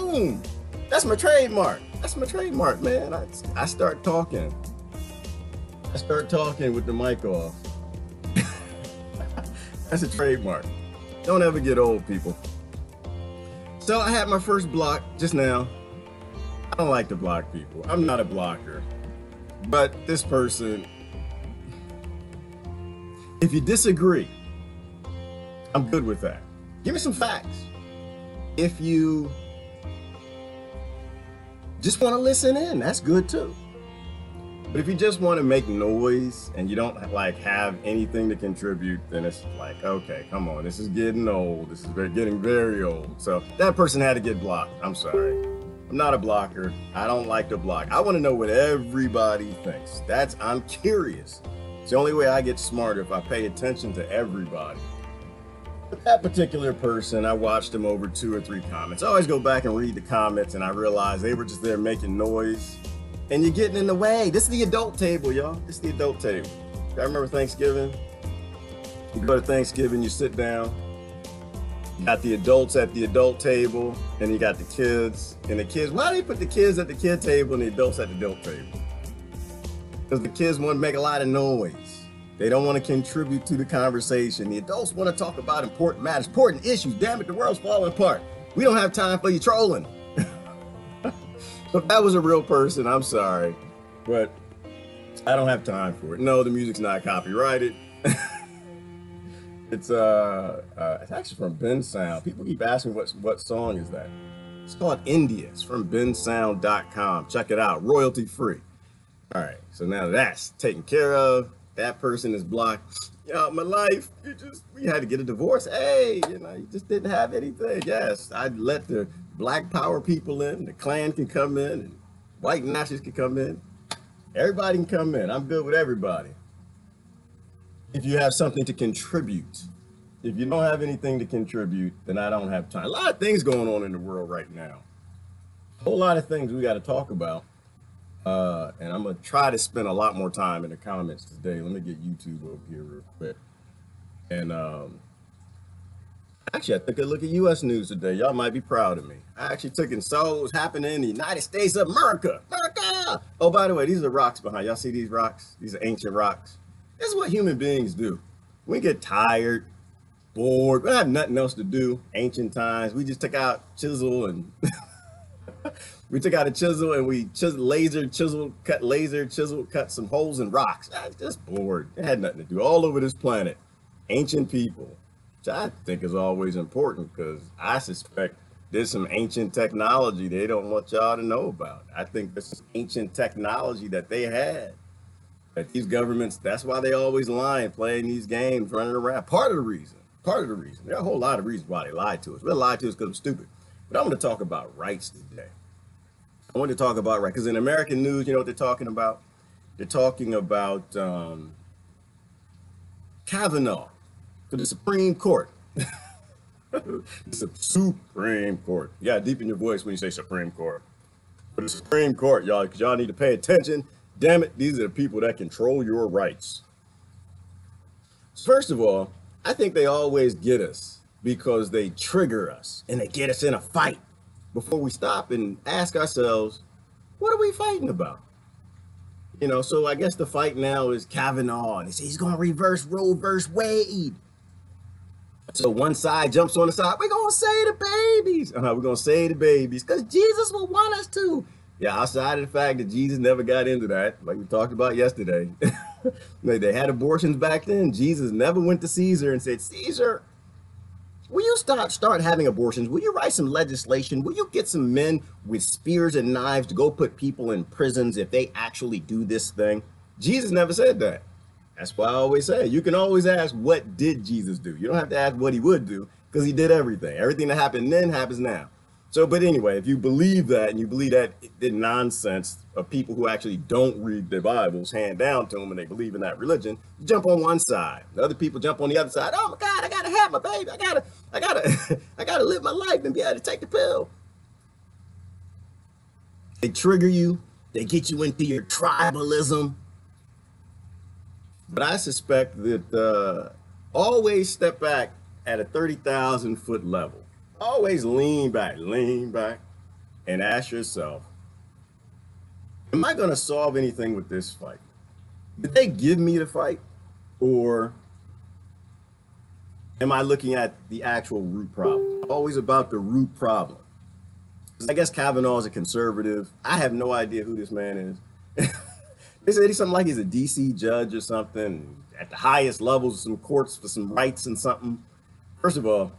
boom. That's my trademark. That's my trademark, man. I start talking. I start talking with the mic off. That's a trademark. Don't ever get old, people. So I had my first block just now. I don't like to block people. I'm not a blocker. But this person, if you disagree, I'm good with that. Give me some facts. If you just want to listen in, that's good too. But if you just want to make noise and you don't like have anything to contribute, then it's like, okay, come on, this is getting old. This is getting very old. So that person had to get blocked. I'm sorry. I'm not a blocker. I don't like to block. I want to know what everybody thinks. I'm curious. It's the only way I get smarter, if I pay attention to everybody. But that particular person, I watched them over 2 or 3 comments. I always go back and read the comments and I realize they were just there making noise. And you're getting in the way. This is the adult table, y'all. This is the adult table. I remember Thanksgiving. You go to Thanksgiving, you sit down. You got the adults at the adult table, and you got the kids. And the kids, why do they put the kids at the kid table and the adults at the adult table? Because the kids want to make a lot of noise. They don't want to contribute to the conversation. The adults want to talk about important matters, important issues. Damn it, the world's falling apart. We don't have time for you trolling. So if that was a real person, I'm sorry, but I don't have time for it. No, the music's not copyrighted. It's actually from Ben Sound. People keep asking what song is that. It's called India. It's from bensound.com. Check it out, royalty free. All right, so now that's taken care of. That person is blocked. Yo, my life, we had to get a divorce. Hey, you just didn't have anything. Yes, I'd let the Black power people in, the Klan can come in, and white Nazis can come in. Everybody can come in. I'm good with everybody. If you have something to contribute. If you don't have anything to contribute, then I don't have time. A lot of things going on in the world right now. A whole lot of things we got to talk about. And I'm going to try to spend a lot more time in the comments today. Let me get YouTube over here real quick. And actually, I took a look at U.S. news today. Y'all might be proud of me. I actually took and saw what's happening in the United States of America. America! Oh, by the way, these are rocks behind. Y'all see these rocks? These are ancient rocks. This is what human beings do. We get tired, bored. We don't have nothing else to do. Ancient times, we just took out chisel and we took out a chisel and we cut some holes in rocks. I was just bored. It had nothing to do. All over this planet, ancient people, which I think is always important because I suspect there's some ancient technology they don't want y'all to know about. I think this is ancient technology that they had. That these governments, that's why they always lying, playing these games, running around. Part of the reason. There are a whole lot of reasons why they lied to us. They lied to us because we're stupid. But I'm going to talk about rights today. I want to talk about rights because in American news, you know what they're talking about? They're talking about Kavanaugh for the Supreme Court. The Supreme Court. You got to deepen your voice when you say Supreme Court. For the Supreme Court, y'all, because y'all need to pay attention. Damn it, these are the people that control your rights. First of all, I think they always get us because they trigger us and they get us in a fight before we stop and ask ourselves, what are we fighting about? You know, so I guess the fight now is Kavanaugh, and they say he's going to reverse Roe versus Wade. So one side jumps on the side, we're going to say the babies. We're going to say the babies because Jesus will want us to. Yeah, outside of the fact that Jesus never got into that, like we talked about yesterday. They had abortions back then. Jesus never went to Caesar and said, Caesar, will you start having abortions? Will you write some legislation? Will you get some men with spears and knives to go put people in prisons if they actually do this thing? Jesus never said that. That's why I always say, you can always ask, what did Jesus do? You don't have to ask what he would do because he did everything. Everything that happened then happens now. So, but anyway, if you believe that and you believe that the nonsense of people who actually don't read their Bibles hand down to them and they believe in that religion, you jump on one side. The other people jump on the other side. Oh my God, I gotta have my baby. I gotta live my life and be able to take the pill. They trigger you. They get you into your tribalism. But I suspect that always step back at a 30,000 foot level. Always lean back, and ask yourself, am I going to solve anything with this fight? Did they give me the fight, or am I looking at the actual root problem? Always about the root problem. I guess Kavanaugh is a conservative. I have no idea who this man is. They said he's something like he's a DC judge or something at the highest levels of some courts for some rights and something. First of all,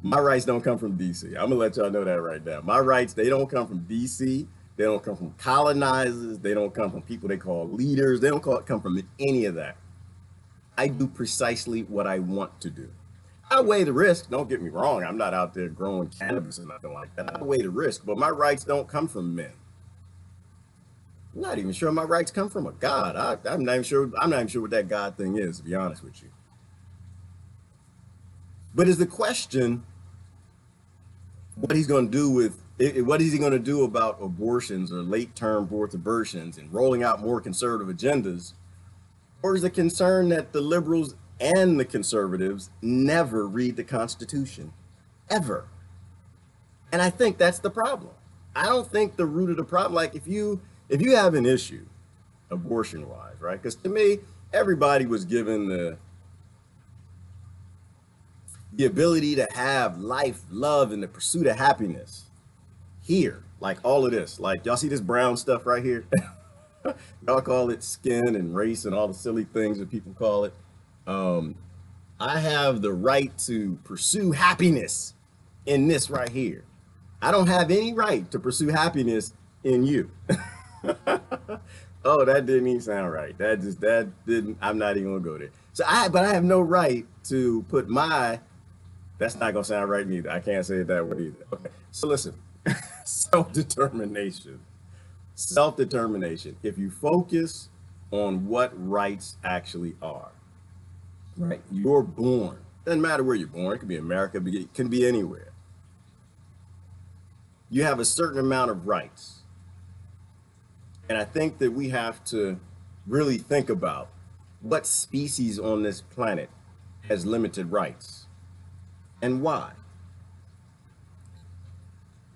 my rights don't come from DC. I'm gonna let y'all know that right now. My rights, they don't come from DC. They don't come from colonizers. They don't come from people they call leaders. They don't come from any of that. I do precisely what I want to do. I weigh the risk. Don't get me wrong. I'm not out there growing cannabis or nothing like that. I weigh the risk, but my rights don't come from men. I'm not even sure my rights come from a God. I'm not even sure. I'm not even sure what that God thing is, to be honest with you. But is the question what he's going to do with what is he going to do about abortions or late-term birth abortions and rolling out more conservative agendas, or is the concern that the liberals and the conservatives never read the Constitution, ever? And I think that's the problem. I don't think the root of the problem, like if you have an issue, abortion-wise, right? Because to me, everybody was given the ability to have life, love, and the pursuit of happiness here. Like all of this. Like, y'all see this brown stuff right here? Y'all call it skin and race and all the silly things that people call it. I have the right to pursue happiness in this right here. I don't have any right to pursue happiness in you. Oh, that didn't even sound right. That didn't, I'm not even gonna go there. But I have no right to put that's not gonna sound right neither. I can't say it that way either. Okay, so listen, self-determination. Self-determination. If you focus on what rights actually are, right? You're born. Doesn't matter where you're born. It could be America, it can be anywhere. You have a certain amount of rights. And I think that we have to really think about what species on this planet has limited rights and why.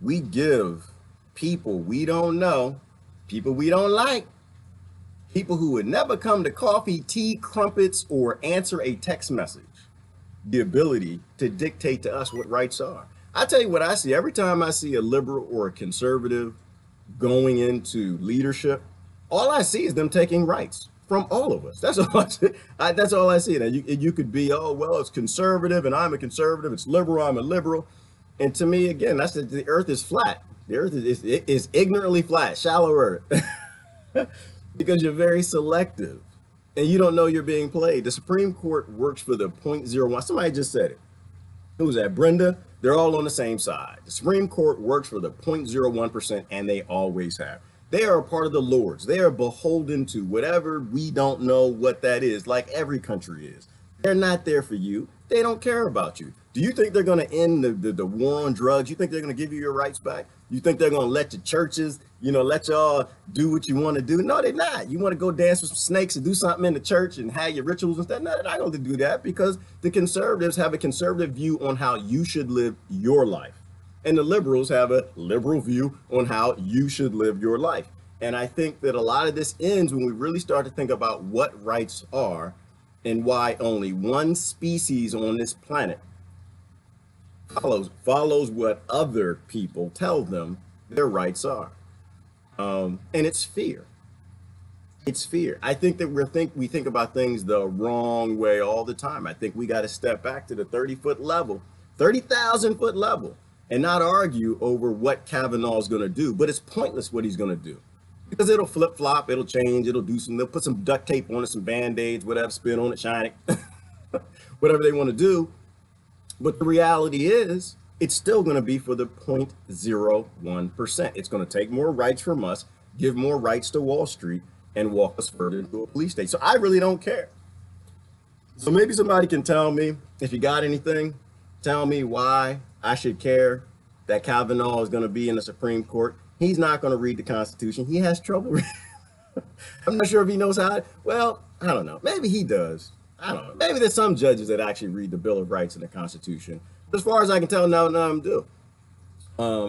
We give people we don't know, people we don't like, people who would never come to coffee, tea, crumpets, or answer a text message, the ability to dictate to us what rights are. I tell you what I see every time I see a liberal or a conservative going into leadership, all I see is them taking rights from all of us. That's all I see. That's all I see. Now you could be, oh, well, it's conservative and I'm a conservative. It's liberal, I'm a liberal. And to me, again, that's the earth is flat. The earth is ignorantly flat, shallow earth. Because you're very selective and you don't know you're being played. The Supreme Court works for the 0.01. Somebody just said it. Who was that? Brenda? They're all on the same side. The Supreme Court works for the 0.01%, and they always have. They are a part of the Lords. They are beholden to whatever we don't know what that is, like every country is. They're not there for you. They don't care about you. Do you think they're going to end the war on drugs? You think they're going to give you your rights back? You think they're going to let the churches, let y'all do what you want to do? No, they're not. You want to go dance with some snakes and do something in the church and have your rituals and stuff? No, they're not going to do that because the conservatives have a conservative view on how you should live your life. And the liberals have a liberal view on how you should live your life. And I think that a lot of this ends when we really start to think about what rights are and why only one species on this planet follows what other people tell them their rights are. And it's fear. It's fear. I think that we think about things the wrong way all the time. I think we got to step back to the 30-foot level, 30,000-foot level, and not argue over what Kavanaugh is going to do. But it's pointless what he's going to do because it'll flip flop, it'll change, it'll do some, they'll put some duct tape on it, some band-aids, whatever, spit on it, shine it, whatever they want to do. But the reality is, it's still going to be for the 0.01%. It's going to take more rights from us, give more rights to Wall Street, and walk us further into a police state. So I really don't care. So maybe somebody can tell me, if you got anything, tell me why I should care that Kavanaugh is going to be in the Supreme Court. He's not going to read the Constitution. He has trouble. I'm not sure if he knows how. Well, I don't know. Maybe he does. I don't know. Maybe there's some judges that actually read the Bill of Rights and the Constitution. But as far as I can tell, none of them do.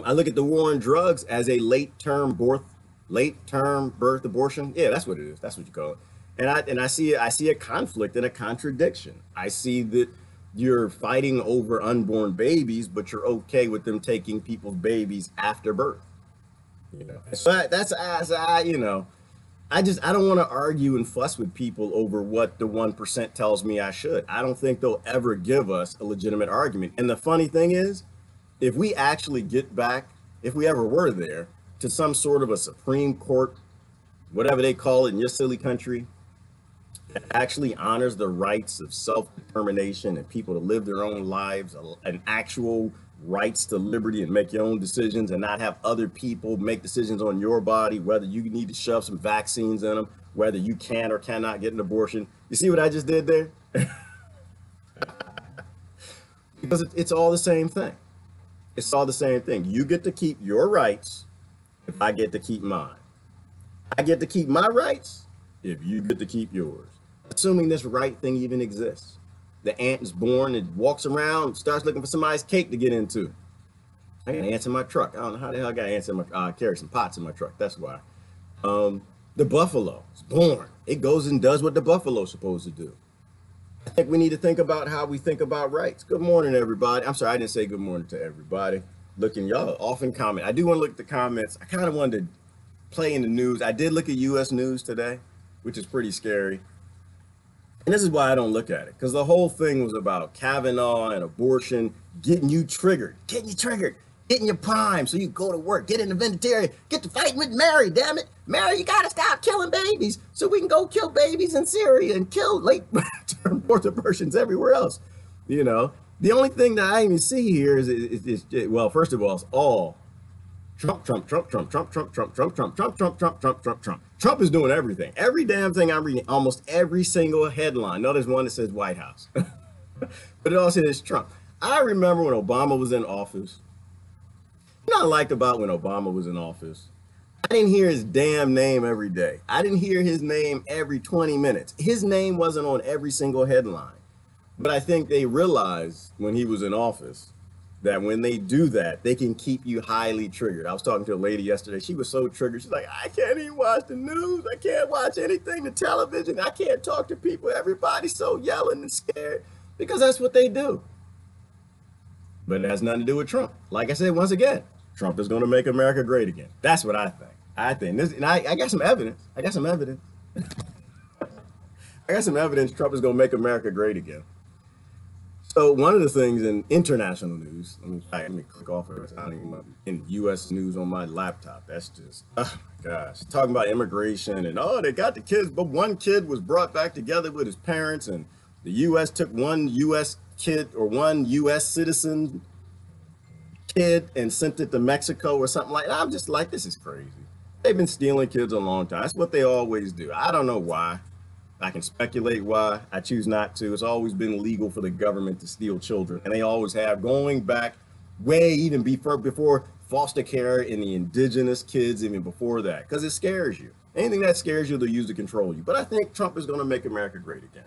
I look at the war on drugs as a late term birth abortion. Yeah, that's what it is. That's what you call it. And I see a conflict and a contradiction. I see that you're fighting over unborn babies, but you're okay with them taking people's babies after birth. You know, so that's as I you know. I don't want to argue and fuss with people over what the 1% tells me I should. I don't think they'll ever give us a legitimate argument. And the funny thing is, if we actually get back, if we ever were there, to some sort of a Supreme Court, whatever they call it in your silly country, that actually honors the rights of self-determination and people to live their own lives, an actual rights to liberty and make your own decisions and not have other people make decisions on your body, whether you need to shove some vaccines in them, whether you can or cannot get an abortion. You see what I just did there? Because it's all the same thing. It's all the same thing. You get to keep your rights if I get to keep mine. I get to keep my rights if you get to keep yours. Assuming this right thing even exists. The ant is born and walks around, starts looking for somebody's cake to get into. I got ants in my truck. I don't know how the hell I got ants in my I carry some pots in my truck. That's why. The buffalo is born. It goes and does what the buffalo's supposed to do. I think we need to think about how we think about rights. Good morning, everybody. I'm sorry, I didn't say good morning to everybody. Looking, y'all often comment. I do want to look at the comments. I kind of wanted to play in the news. I did look at U.S. news today, which is pretty scary. And this is why I don't look at it, because the whole thing was about Kavanaugh and abortion, getting you triggered, getting your prime so you go to work, get in the vegetarian, get to fighting with Mary, damn it. Mary, you got to stop killing babies so we can go kill babies in Syria and kill late-term birth abortions everywhere else. You know, the only thing that I even see here is well, first of all, it's all Trump. Trump is doing everything. Every damn thing I'm reading, almost every single headline. No, there's one that says White House, but it all says Trump. I remember when Obama was in office. You know what I liked about when Obama was in office? I didn't hear his damn name every day. I didn't hear his name every 20 minutes. His name wasn't on every single headline. But I think they realized when he was in office that when they do that, they can keep you highly triggered. I was talking to a lady yesterday. She was so triggered. She's like, I can't even watch the news. I can't watch anything, the television. I can't talk to people. Everybody's so yelling and scared because that's what they do. But it has nothing to do with Trump. Like I said, once again, Trump is going to make America great again. That's what I think. I think this, and I got some evidence. I got some evidence. Trump is going to make America great again. So one of the things in international news, let me click off of it. I don't even in U.S. news on my laptop. That's just, oh my gosh, talking about immigration and they got the kids, but one kid was brought back together with his parents, and the U.S. took one U.S. kid or one U.S. citizen kid and sent it to Mexico or something like that. I'm just like, this is crazy. They've been stealing kids a long time. That's what they always do. I don't know why. I can speculate why. I choose not to. It's always been illegal for the government to steal children, and they always have, going back way even before foster care and the indigenous kids, even before that, because it scares you. Anything that scares you, they'll use to control you. But I think Trump is going to make America great again.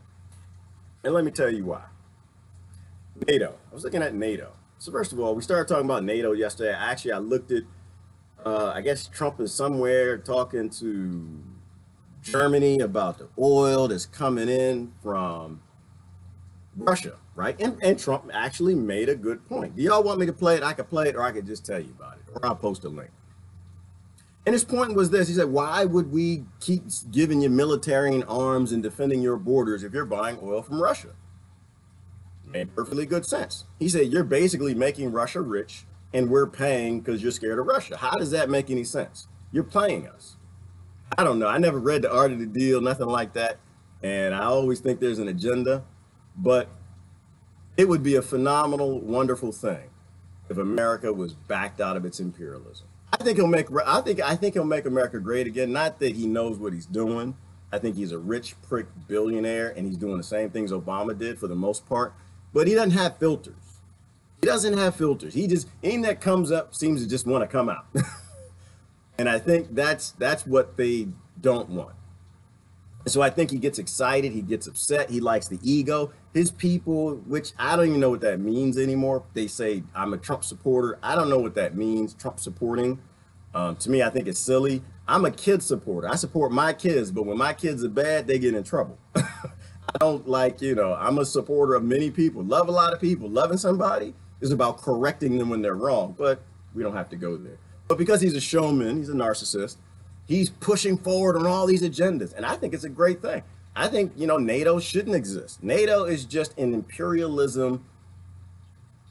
And let me tell you why. NATO. I was looking at NATO. So first of all, we started talking about NATO yesterday. Actually, I looked at, I guess Trump is somewhere talking to Germany about the oil that's coming in from Russia, right? And Trump actually made a good point. Do y'all want me to play it? I could play it, or I could just tell you about it, or I'll post a link. And his point was this. He said, why would we keep giving you military and arms and defending your borders if you're buying oil from Russia? Made perfectly good sense. He said, you're basically making Russia rich, and we're paying because you're scared of Russia. How does that make any sense? You're playing us. I don't know. I never read The Art of the Deal, nothing like that. And I always think there's an agenda, but it would be a phenomenal, wonderful thing if America was backed out of its imperialism. I think he'll make America great again. Not that he knows what he's doing. I think he's a rich prick billionaire, and he's doing the same things Obama did for the most part, but he doesn't have filters. He doesn't have filters. He just, anything that comes up seems to just want to come out. And I think that's what they don't want. So I think he gets excited, he gets upset, he likes the ego. His people, which I don't even know what that means anymore. They say I'm a Trump supporter. I don't know what that means, Trump supporting. To me, I think it's silly. I'm a kid supporter. I support my kids, but when my kids are bad, they get in trouble. I don't like, I'm a supporter of many people, love a lot of people. Loving somebody is about correcting them when they're wrong, but we don't have to go there. But because he's a showman, he's a narcissist, he's pushing forward on all these agendas. And I think it's a great thing. I think, NATO shouldn't exist. NATO is just an imperialism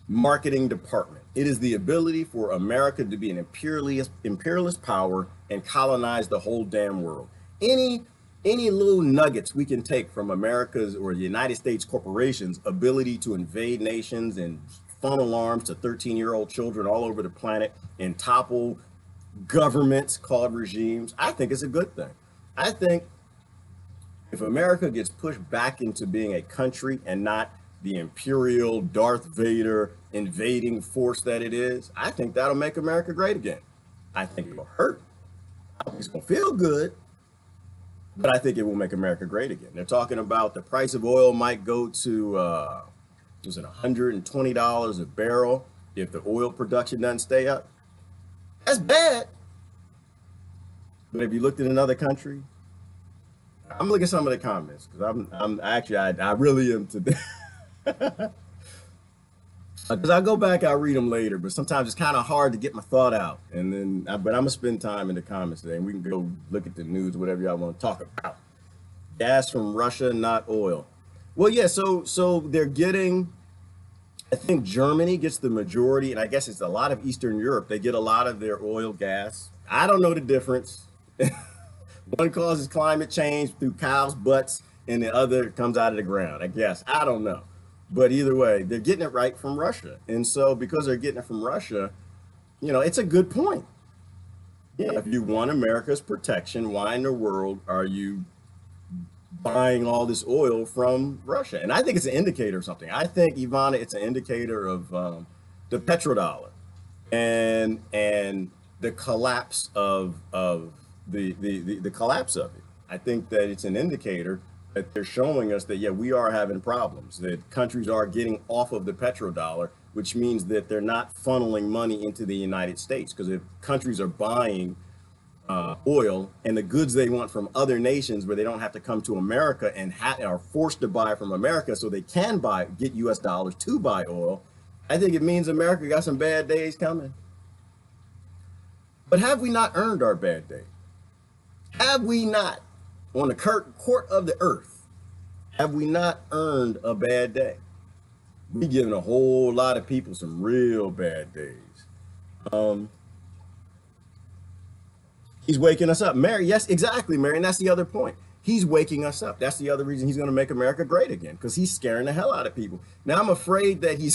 marketing department. It is the ability for America to be an imperialist power and colonize the whole damn world. Any little nuggets we can take from America's or the United States corporations' ability to invade nations and funnel arms to 13-year-old children all over the planet and topple governments called regimes, I think it's a good thing. I think if America gets pushed back into being a country and not the imperial Darth Vader invading force that it is, I think that'll make America great again. I think it'll hurt. I think it's gonna feel good, but I think it will make America great again. They're talking about the price of oil might go to, was it $120 a barrel if the oil production doesn't stay up? That's bad. But if you looked at another country, I'm looking at some of the comments because I'm actually, I really am today. Because I go back, I read them later, but sometimes it's kind of hard to get my thought out. And then, but I'm gonna spend time in the comments today, and we can go look at the news, whatever y'all want to talk about. Gas from Russia, not oil. Well, yeah. So they're getting. I think Germany gets the majority, and I guess it's a lot of Eastern Europe. They get a lot of their oil, gas. I don't know the difference. One causes climate change through cows' butts, and the other comes out of the ground. I guess I don't know. But either way, they're getting it right from Russia. And so because they're getting it from Russia, it's a good point. Yeah, if you want America's protection, why in the world are you buying all this oil from Russia? And I think it's an indicator of something. I think, Ivana, it's an indicator of the petrodollar and the collapse of the collapse of it. I think that it's an indicator that they're showing us that, yeah, we are having problems, that countries are getting off of the petrodollar, which means that they're not funneling money into the United States. Because if countries are buying oil and the goods they want from other nations where they don't have to come to America and are forced to buy from America so they can get US dollars to buy oil, I think it means America got some bad days coming. But have we not earned our bad day? Have we not? On the court of the earth, have we not earned a bad day? We're giving a whole lot of people some real bad days. He's waking us up. Mary, yes, exactly, Mary, and that's the other point. He's waking us up. That's the other reason he's going to make America great again, because he's scaring the hell out of people. Now, I'm afraid that he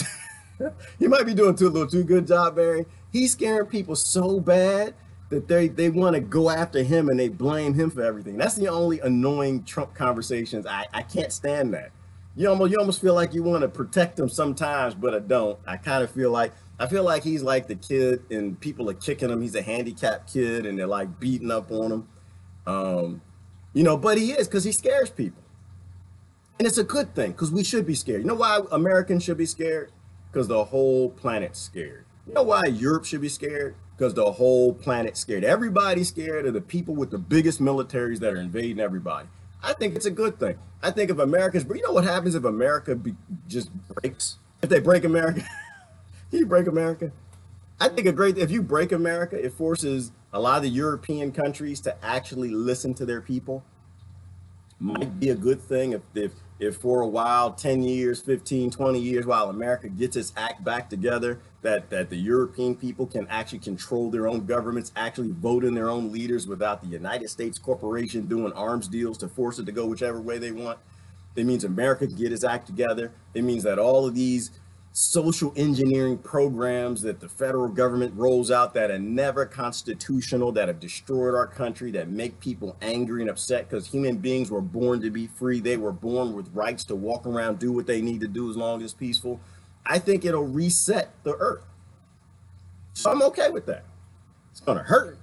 might be doing a little too good job, Mary. He's scaring people so bad that they want to go after him and they blame him for everything. That's the only annoying Trump conversations. I can't stand that. You almost feel like you want to protect him sometimes, but I don't. I feel like he's like the kid and people are kicking him. He's a handicapped kid and they're like beating up on him. But he is, because he scares people. And it's a good thing, because we should be scared. You know why Americans should be scared? Because the whole planet's scared. You know why Europe should be scared? Because the whole planet's scared. Everybody's scared of the people with the biggest militaries that are invading everybody. I think it's a good thing. I think if America's, but you know what happens if America just breaks? If they break America, can you break America? I think if you break America, it forces a lot of the European countries to actually listen to their people. Might be a good thing if for a while, 10 years, 15, 20 years, while America gets its act back together, that the European people can actually control their own governments, actually vote in their own leaders without the United States corporation doing arms deals to force it to go whichever way they want. It means America can get its act together. It means that all of these social engineering programs that the federal government rolls out that are never constitutional, that have destroyed our country, that make people angry and upset, because human beings were born to be free. They were born with rights to walk around, do what they need to do as long as it's peaceful. I think it'll reset the earth. So I'm okay with that. It's going to hurt,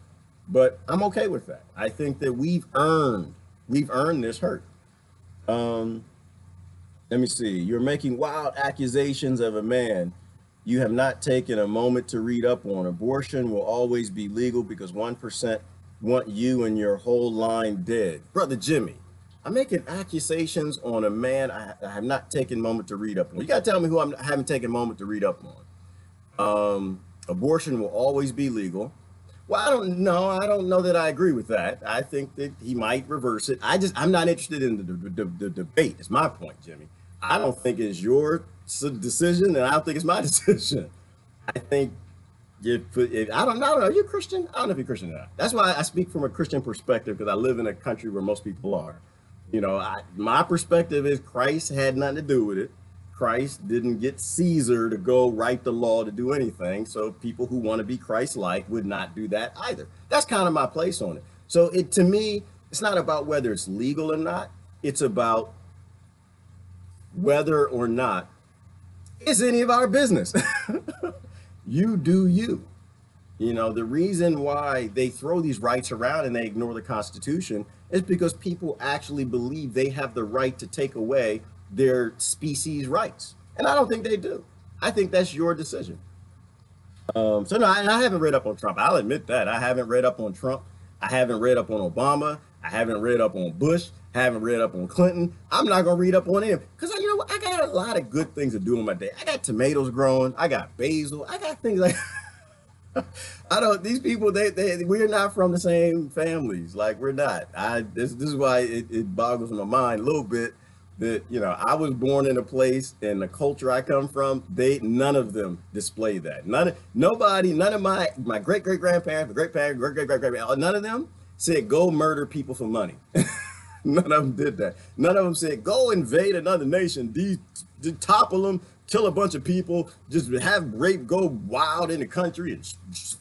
but I'm okay with that. I think that we've earned We've earned this hurt. Um, Let me see. You're making wild accusations of a man you have not taken a moment to read up on. Abortion will always be legal because 1% want you and your whole line dead. Brother Jimmy, I'm making accusations on a man I have not taken a moment to read up on. You got to tell me who I haven't taken a moment to read up on. Abortion will always be legal. Well, I don't know. I don't know that I agree with that. I think that he might reverse it. I'm not interested in the debate. It's my point, Jimmy. I don't think it's your decision, and I don't think it's my decision. I think I don't know. Are you Christian? I don't know if you're Christian or not. That's why I speak from a Christian perspective because I live in a country where most people are. You know, my perspective is Christ had nothing to do with it. Christ didn't get Caesar to go write the law to do anything. So people who want to be Christ-like would not do that either. That's kind of my place on it. So to me, it's not about whether it's legal or not. It's about whether or not it's any of our business. You do you. You know, the reason why they throw these rights around and they ignore the Constitution is because people actually believe they have the right to take away their species rights. And I don't think they do. I think that's your decision. So no, I haven't read up on Trump. I'll admit that. I haven't read up on Trump. I haven't read up on Obama. I haven't read up on Bush. I haven't read up on Clinton. I'm not going to read up on him because you know what? I got a lot of good things to do in my day. I got tomatoes growing. I got basil. I got things like I don't. These people, we're not from the same families. Like we're not. This is why it boggles my mind a little bit that I was born in a place and the culture I come from. None of them display that. None of my great grandparents, great parents, great grandparents, none of them said go murder people for money. None of them did that. None of them said go invade another nation, topple them, kill a bunch of people, just have rape go wild in the country and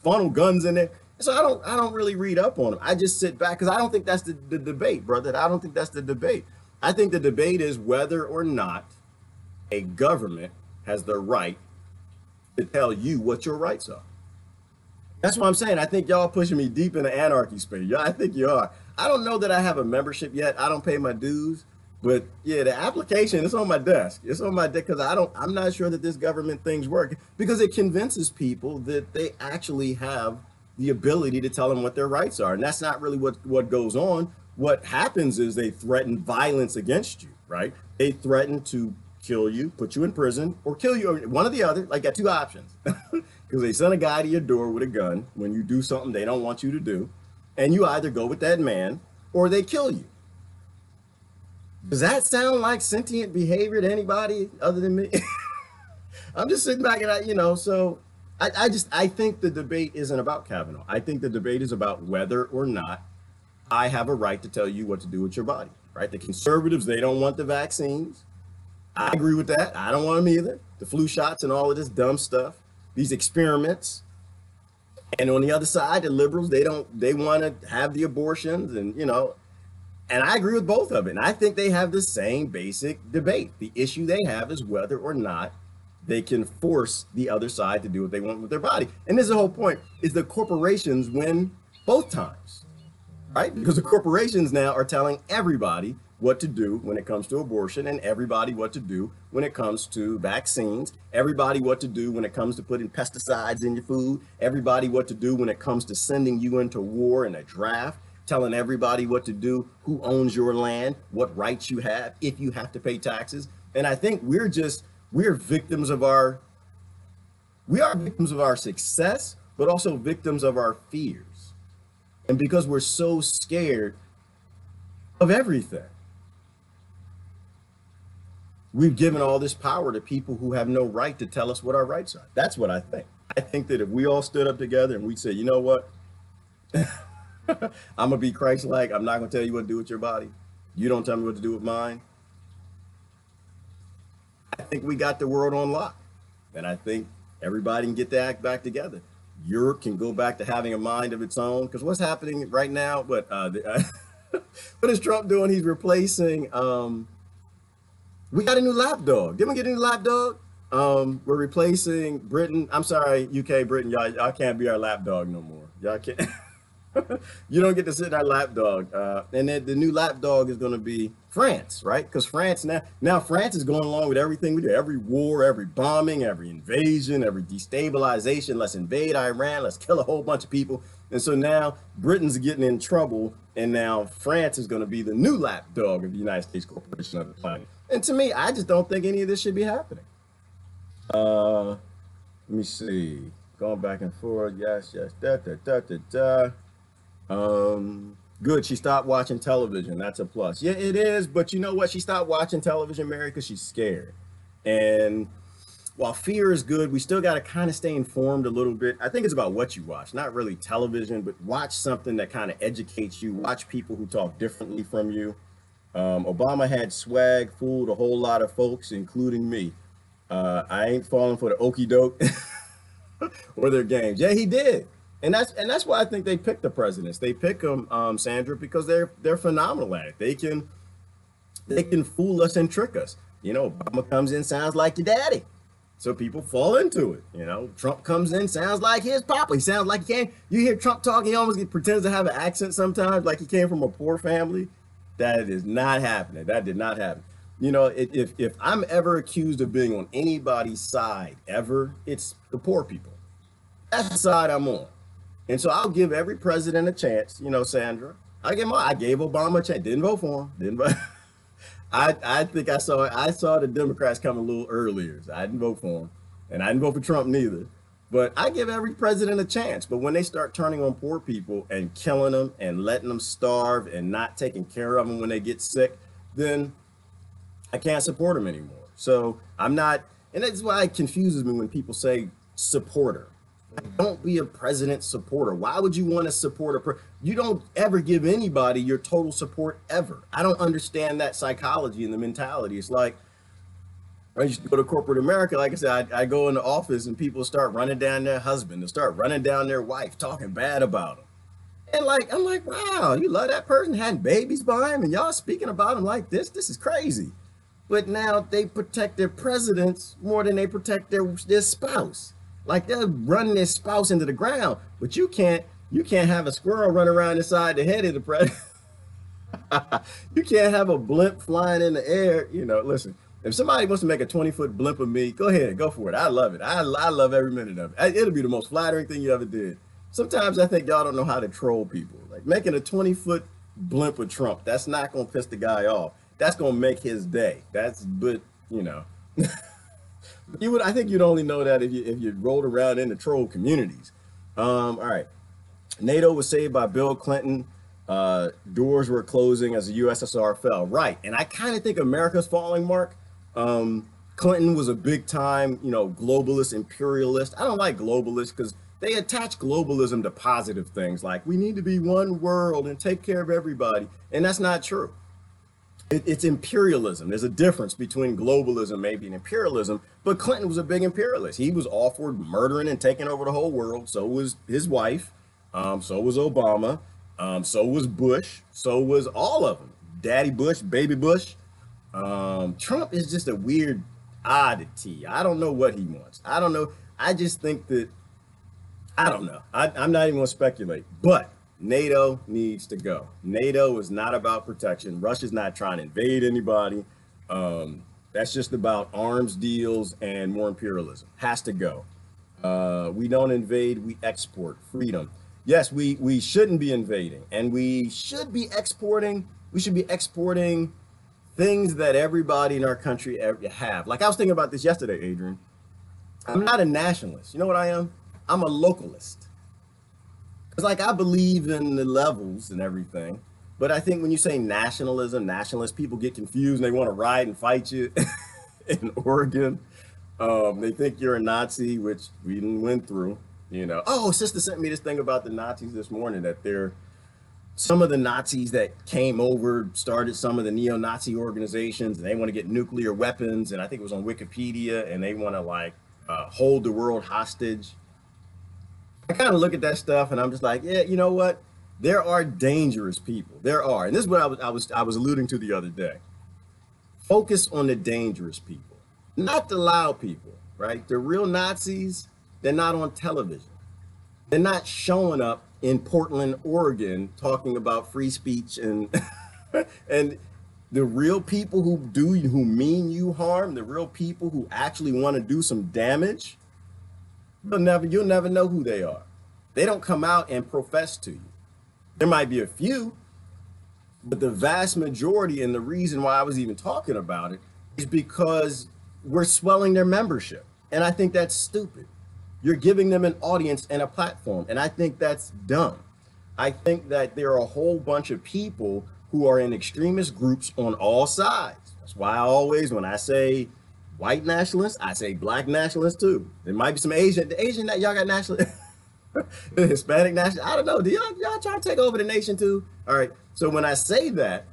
funnel guns in there. So I don't really read up on them. I just sit back because I don't think that's the debate, brother. I don't think that's the debate. I think the debate is whether or not a government has the right to tell you what your rights are. That's what I'm saying. I think y'all pushing me deep into anarchy space. I think you are. I don't know that I have a membership yet. I don't pay my dues. But yeah, the application is on my desk. It's on my desk because I'm not sure that this government thing's work because it convinces people that they actually have the ability to tell them what their rights are. And that's not really what goes on. What happens is they threaten violence against you, right? They threaten to kill you, put you in prison, or kill you, or one or the other. Like, got two options. Because they send a guy to your door with a gun when you do something they don't want you to do. And you either go with that man or they kill you. Does that sound like sentient behavior to anybody other than me? I'm just sitting back and I think the debate isn't about Kavanaugh. I think the debate is about whether or not I have a right to tell you what to do with your body, right? The conservatives, they don't want the vaccines. I agree with that. I don't want them either. The flu shots and all of this dumb stuff, these experiments. And on the other side, the liberals, they want to have the abortions and I agree with both of it. And I think they have the same basic debate. The issue they have is whether or not they can force the other side to do what they want with their body. And this is the whole point, is the corporations win both times, right? Because the corporations now are telling everybody what to do when it comes to abortion and everybody what to do when it comes to vaccines, everybody what to do when it comes to putting pesticides in your food, everybody what to do when it comes to sending you into war in a draft, telling everybody what to do, who owns your land, what rights you have, if you have to pay taxes. And I think we're victims of our success, but also victims of our fears. And because we're so scared of everything, we've given all this power to people who have no right to tell us what our rights are. That's what I think. I think that if we all stood up together and we said, you know what? I'm gonna be Christ-like. I'm not gonna tell you what to do with your body. You don't tell me what to do with mine. I think we got the world on lock. And I think everybody can get the act back together. Europe can go back to having a mind of its own. Because what's happening right now, what is Trump doing? He's replacing, we got a new lapdog. Didn't we get a new lapdog? We're replacing Britain. I'm sorry, UK, Britain, y'all can't be our lapdog no more. Y'all can't. You don't get to sit in our lapdog. And then the new lapdog is going to be France, right? Because France now France is going along with everything we do. Every war, every bombing, every invasion, every destabilization. Let's invade Iran. Let's kill a whole bunch of people. And so now Britain's getting in trouble. And now France is going to be the new lapdog of the United States Corporation of the planet. And to me, I just don't think any of this should be happening. Let me see. Going back and forth. Yes, yes. Da, da, da, da, da. Good. She stopped watching television. That's a plus. Yeah, it is. But you know what? She stopped watching television, Mary, because she's scared. And while fear is good, we still got to kind of stay informed a little bit. I think it's about what you watch, not really television, but watch something that kind of educates you. Watch people who talk differently from you. Obama had swag, fooled a whole lot of folks, including me. I ain't falling for the okie doke or their games. Yeah, he did. And that's why I think they pick the presidents. They pick them, Sandra, because they're phenomenal at it. They can fool us and trick us. You know, Obama comes in, sounds like your daddy. So people fall into it. You know, Trump comes in, sounds like his papa. He sounds like he came. You hear Trump talking, he almost pretends to have an accent sometimes, like he came from a poor family. That is not happening. That did not happen. You know, if I'm ever accused of being on anybody's side ever, it's the poor people. That's the side I'm on. And so I'll give every president a chance, you know, Sandra. I gave Obama a chance. Didn't vote for him. Didn't vote. I think I saw the Democrats come a little earlier. So I didn't vote for him. And I didn't vote for Trump neither. But I give every president a chance. But when they start turning on poor people and killing them and letting them starve and not taking care of them when they get sick, then I can't support them anymore. So I'm not, and that's why it confuses me when people say supporter. Don't be a president supporter. Why would you want to support you don't ever give anybody your total support ever. I don't understand that psychology and the mentality. It's like I used to go to corporate America. Like I said, I go in the office and people start running down their husband and start running down their wife, talking bad about them. And like I'm like, wow, you love that person, having babies by him, and y'all speaking about him like this. This is crazy. But now they protect their presidents more than they protect their spouse. Like they're running their spouse into the ground, but you can't have a squirrel run around inside the head of the president. You can't have a blimp flying in the air. You know, listen, if somebody wants to make a 20-foot blimp of me, go ahead, go for it. I love it. I love every minute of it. It'll be the most flattering thing you ever did. Sometimes I think y'all don't know how to troll people. Like making a 20-foot blimp of Trump, that's not gonna piss the guy off. That's gonna make his day. But you know. I think you'd only know that if you rolled around in the troll communities. All right. NATO was saved by Bill Clinton. Doors were closing as the USSR fell. Right. And I kind of think America's falling, Mark. Clinton was a big time, you know, globalist, imperialist. I don't like globalists because they attach globalism to positive things like we need to be one world and take care of everybody. And that's not true. It's imperialism. There's a difference between globalism, maybe, and imperialism. But Clinton was a big imperialist. He was all for murdering and taking over the whole world. So was his wife. So was Obama. So was Bush. So was all of them. Daddy Bush, baby Bush. Trump is just a weird oddity. I don't know what he wants. I don't know. I just think that, I don't know. I'm not even going to speculate. But NATO needs to go. NATO is not about protection. Russia's not trying to invade anybody. That's just about arms deals and more imperialism. Has to go. We don't invade, we export freedom. Yes, we shouldn't be invading, and we should be exporting. We should be exporting things that everybody in our country have. Like I was thinking about this yesterday, Adrian. I'm not a nationalist. You know what I am? I'm a localist. It's like I believe in the levels and everything, but I think when you say nationalism, nationalists, people get confused and they want to ride and fight you in Oregon. They think you're a Nazi, which we didn't went through. You know, oh, sister sent me this thing about the Nazis this morning that they're some of the Nazis that came over started some of the neo-Nazi organizations and they want to get nuclear weapons. And I think it was on Wikipedia and they want to like hold the world hostage. I kind of look at that stuff and I'm just like, yeah, you know what? There are dangerous people. There are. And this is what I was alluding to the other day. Focus on the dangerous people, not the loud people, right? The real Nazis, they're not on television. They're not showing up in Portland, Oregon, talking about free speech and and the real people who mean you harm, the real people who actually want to do some damage, you'll never know who they are. They don't come out and profess to you. There might be a few, but the vast majority, and the reason why I was even talking about it, is because we're swelling their membership. And I think that's stupid. You're giving them an audience and a platform. And I think that's dumb. I think that there are a whole bunch of people who are in extremist groups on all sides. That's why I always, when I say white nationalists, I say black nationalists too. There might be some Asian, that y'all got nationalists, the Hispanic national. I don't know. Do y'all try to take over the nation too? All right. So when I say that,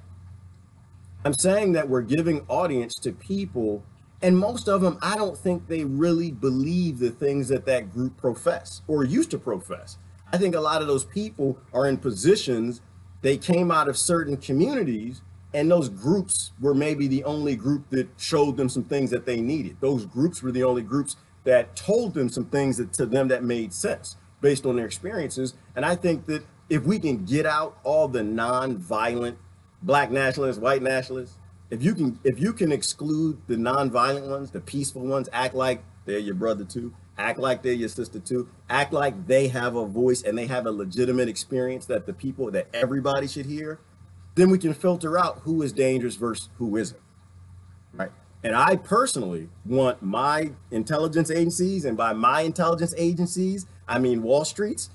I'm saying that we're giving audience to people, and most of them, I don't think they really believe the things that that group profess or used to profess. I think a lot of those people are in positions, they came out of certain communities, and those groups were maybe the only group that showed them some things that they needed. Those groups were the only groups that told them some things that to them that made sense based on their experiences. And I think that if we can get out all the non-violent black nationalists, white nationalists, if you can exclude the non-violent ones, the peaceful ones, act like they're your brother too, act like they're your sister too, act like they have a voice and they have a legitimate experience that the people, that everybody should hear, then we can filter out who is dangerous versus who isn't, right? And I personally want my intelligence agencies, and by my intelligence agencies, I mean Wall Street's,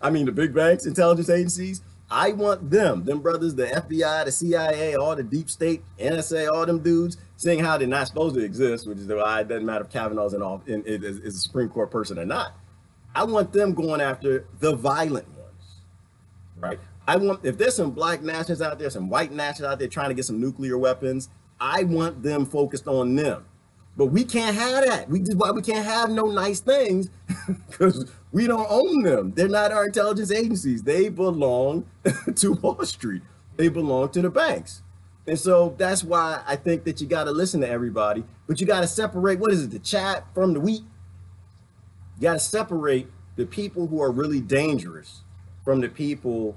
I mean the big banks, intelligence agencies. I want them brothers, the FBI, the CIA, all the deep state, NSA, all them dudes, seeing how they're not supposed to exist, which is why it doesn't matter if Kavanaugh's is a Supreme Court person or not. I want them going after the violent ones, right? I want, if there's some black nationalists out there, some white nationalists out there trying to get some nuclear weapons, I want them focused on them. But we can't have that. We can't have no nice things because we don't own them. They're not our intelligence agencies. They belong to Wall Street. They belong to the banks. And so that's why I think that you got to listen to everybody, but you got to separate, what is it, the chaff from the wheat? You got to separate the people who are really dangerous from the people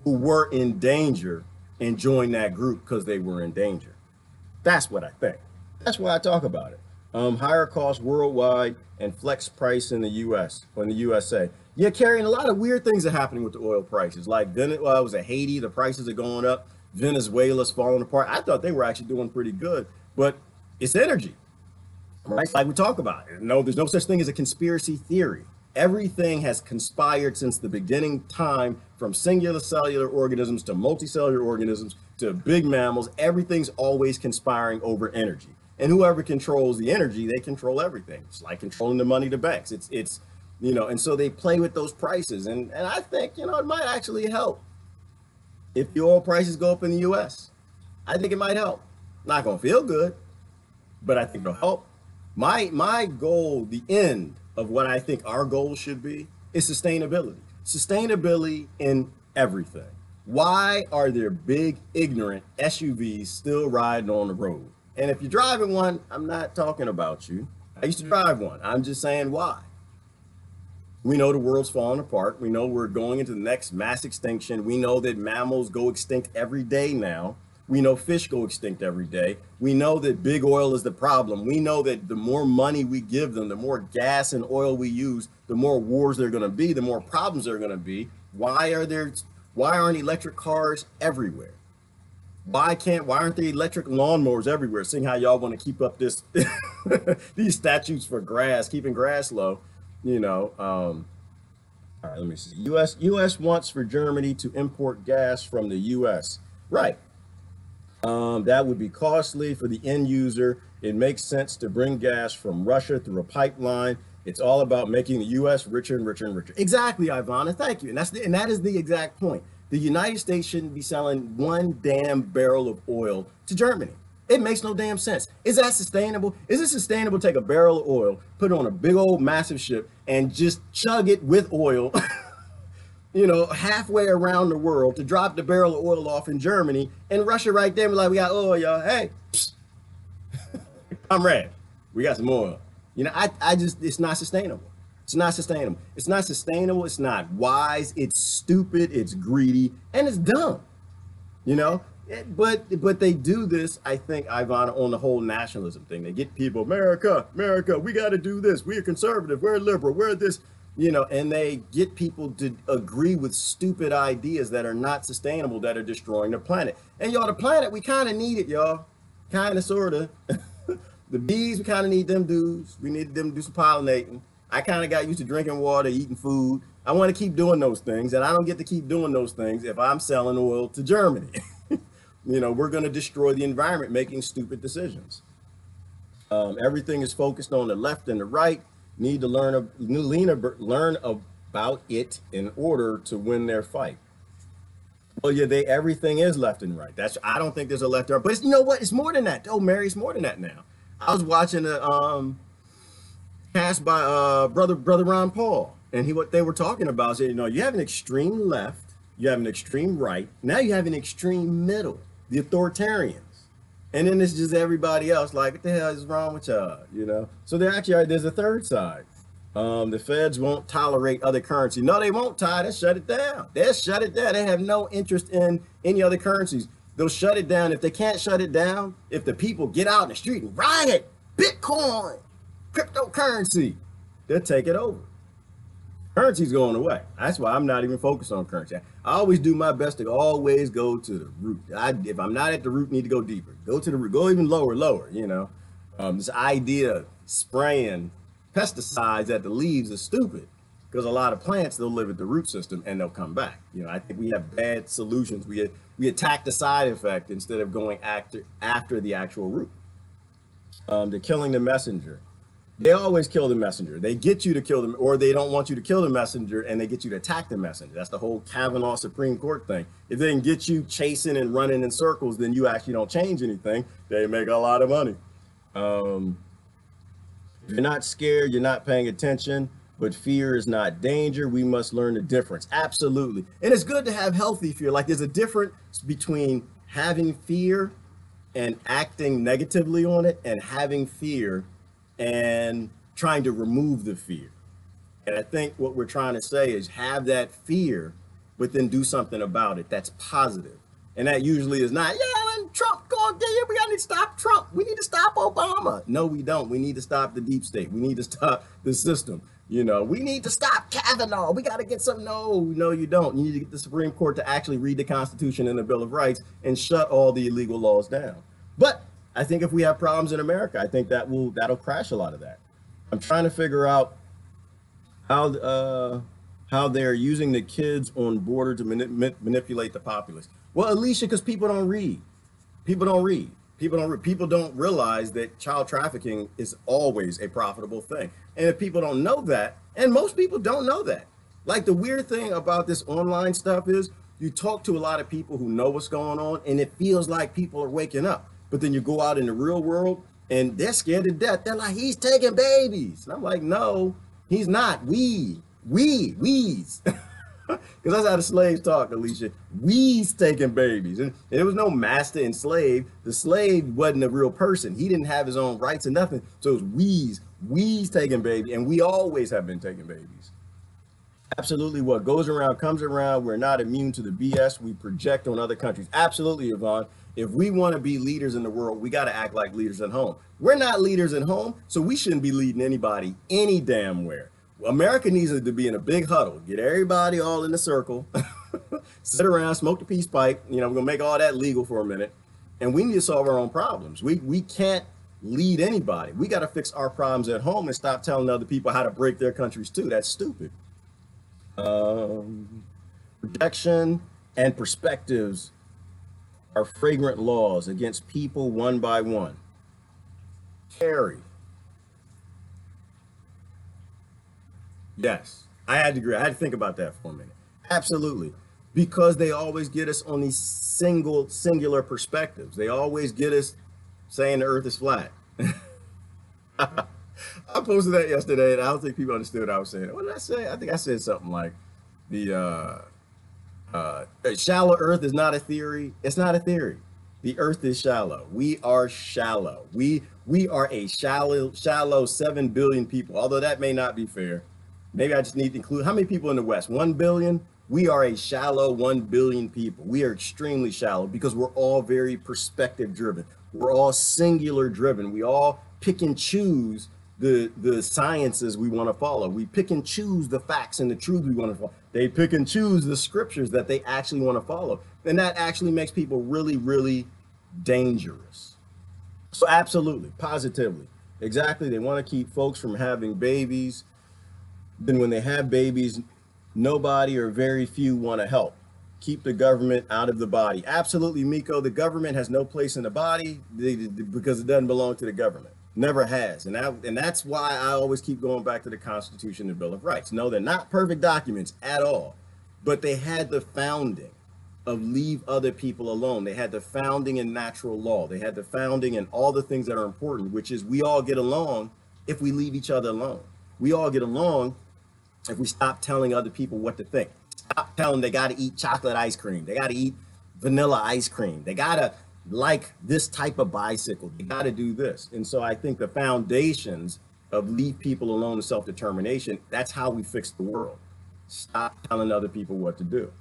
who were in danger and join that group because they were in danger. That's what I think. That's why I talk about it. Higher cost worldwide and flex price in the U.S. or in the USA. Yeah, carrying a lot of weird things are happening with the oil prices. Like it was at Haiti, the prices are going up. Venezuela's falling apart. I thought they were actually doing pretty good, but it's energy, right? Like we talk about it. No, there's no such thing as a conspiracy theory. Everything has conspired since the beginning time, from singular cellular organisms to multicellular organisms to big mammals. Everything's always conspiring over energy. And whoever controls the energy, they control everything. It's like controlling the money to banks. It's and so they play with those prices. And I think, it might actually help if the oil prices go up in the US. I think it might help. Not gonna feel good, but I think it'll help. My goal, the end of what I think our goal should be, is sustainability. Sustainability in everything. Why are there big, ignorant SUVs still riding on the road? And if you're driving one, I'm not talking about you. I used to drive one. I'm just saying why. We know the world's falling apart. We know we're going into the next mass extinction. We know that mammals go extinct every day now. We know fish go extinct every day. We know that big oil is the problem. We know that the more money we give them, the more gas and oil we use, the more wars there are going to be, the more problems there are going to be. Why aren't electric cars everywhere? Why aren't there electric lawnmowers everywhere? Seeing how y'all want to keep up this these statutes for grass, keeping grass low, all right, let me see. US wants for Germany to import gas from the US. Right. That would be costly for the end user. It makes sense to bring gas from Russia through a pipeline. It's all about making the US richer and richer and richer. Exactly, Ivana. Thank you. And that is the exact point. The United States shouldn't be selling one damn barrel of oil to Germany. It makes no damn sense. Is that sustainable? Is it sustainable to take a barrel of oil, put it on a big old massive ship, and just chug it with oil, halfway around the world to drop the barrel of oil off in Germany, and Russia right there, we're like, we got oil, y'all. Hey, I'm ready. We got some oil. I just, it's not sustainable. It's not sustainable. It's not sustainable. It's not wise. It's stupid. It's greedy, and it's dumb. You know. But they do this, I think, Ivan, on the whole nationalism thing. They get people, America, America, we got to do this. We're conservative. We're liberal. We're this. And they get people to agree with stupid ideas that are not sustainable, that are destroying the planet. And y'all, the planet, we kind of need it, y'all. Kind of, sort of. The bees, we kind of need them dudes. We need them to do some pollinating. I kind of got used to drinking water, eating food. I want to keep doing those things, and I don't get to keep doing those things if I'm selling oil to Germany. We're going to destroy the environment making stupid decisions. Everything is focused on the left and the right. Need to learn about it in order to win their fight. Well, yeah, everything is left and right. I don't think there's a left or right, but you know what? It's more than that. Oh, Mary, it's more than that now. I was watching a cast by brother Ron Paul, and what they were talking about is, you have an extreme left, you have an extreme right, now you have an extreme middle, the authoritarians. And then it's just everybody else, like, what the hell is wrong with y'all, So there's a third side. The feds won't tolerate other currency. No, they won't, Ty. They'll shut it down. They'll shut it down. They have no interest in any other currencies. They'll shut it down. If they can't shut it down, if the people get out in the street and riot, Bitcoin, cryptocurrency, they'll take it over. Currency's going away. That's why I'm not even focused on currency. I always do my best to always go to the root. If I'm not at the root, need to go deeper. Go to the root. Go even lower. This idea of spraying pesticides at the leaves is stupid, because a lot of plants, they'll live at the root system and they'll come back. I think we have bad solutions. We attack the side effect instead of going after the actual root. They're killing the messenger. They always kill the messenger. They get you to kill them, or they don't want you to kill the messenger, and they get you to attack the messenger. That's the whole Kavanaugh Supreme Court thing. If they can get you chasing and running in circles, then you actually don't change anything. They make a lot of money. If you're not scared, you're not paying attention, but fear is not danger. We must learn the difference. Absolutely. And it's good to have healthy fear. Like, there's a difference between having fear and acting negatively on it, and having fear and trying to remove the fear. And I think what we're trying to say is have that fear, but then do something about it that's positive. And that usually is not, and Trump going there, we got to stop Trump. We need to stop Obama. No, we don't. We need to stop the deep state. We need to stop the system. We need to stop Kavanaugh. We got to get some. No, you don't. You need to get the Supreme Court to actually read the Constitution and the Bill of Rights and shut all the illegal laws down. But I think if we have problems in America, I think that'll crash a lot of that. I'm trying to figure out how they're using the kids on border to manipulate the populace. Well, Alicia, because people don't read. People don't read. People don't realize that child trafficking is always a profitable thing. And if people don't know that, and most people don't know that, like, the weird thing about this online stuff is you talk to a lot of people who know what's going on, and it feels like people are waking up. But then you go out in the real world and they're scared to death. They're like, he's taking babies. And I'm like, no, he's not. We's. Because that's how the slaves talk, Alicia. We's taking babies. And there was no master and slave. The slave wasn't a real person. He didn't have his own rights and nothing. So it was we's taking babies. And we always have been taking babies. Absolutely, what goes around comes around. We're not immune to the BS we project on other countries. Absolutely, Yvonne. If we want to be leaders in the world, we got to act like leaders at home. We're not leaders at home, so we shouldn't be leading anybody any damn where. America needs to be in a big huddle. Get everybody all in a circle, sit around, smoke the peace pipe. We're going to make all that legal for a minute. And we need to solve our own problems. We can't lead anybody. We got to fix our problems at home and stop telling other people how to break their countries too. That's stupid. Protection and perspectives are fragrant laws against people one by one. Carry. Yes, I had to agree. I had to think about that for a minute. Absolutely. Because they always get us on these singular perspectives. They always get us saying the earth is flat. I posted that yesterday, and I don't think people understood what I was saying. What did I say? I think I said something like the shallow earth is not a theory. It's not a theory. The earth is shallow. We are shallow. We are a shallow 7 billion people, although that may not be fair. Maybe I just need to include how many people in the West? 1 billion? We are a shallow 1 billion people. We are extremely shallow because we're all very perspective driven. We're all singular driven. We all pick and choose the sciences we want to follow. We pick and choose the facts and the truth we want to follow. They pick and choose the scriptures that they actually want to follow. And that actually makes people really, really dangerous. So absolutely, positively. Exactly. They want to keep folks from having babies. Then when they have babies, nobody or very few want to help. Keep the government out of the body. Absolutely, Miko. The government has no place in the body because it doesn't belong to the government. Never has. And that's why I always keep going back to the Constitution and Bill of Rights. No, they're not perfect documents at all, but they had the founding of leave other people alone. They had the founding in natural law. They had the founding in all the things that are important, which is we all get along if we leave each other alone. We all get along if we stop telling other people what to think. Stop telling them they got to eat chocolate ice cream. They got to eat vanilla ice cream. They got to like this type of bicycle. They got to do this. And so I think the foundations of leave people alone and self-determination, that's how we fix the world. Stop telling other people what to do.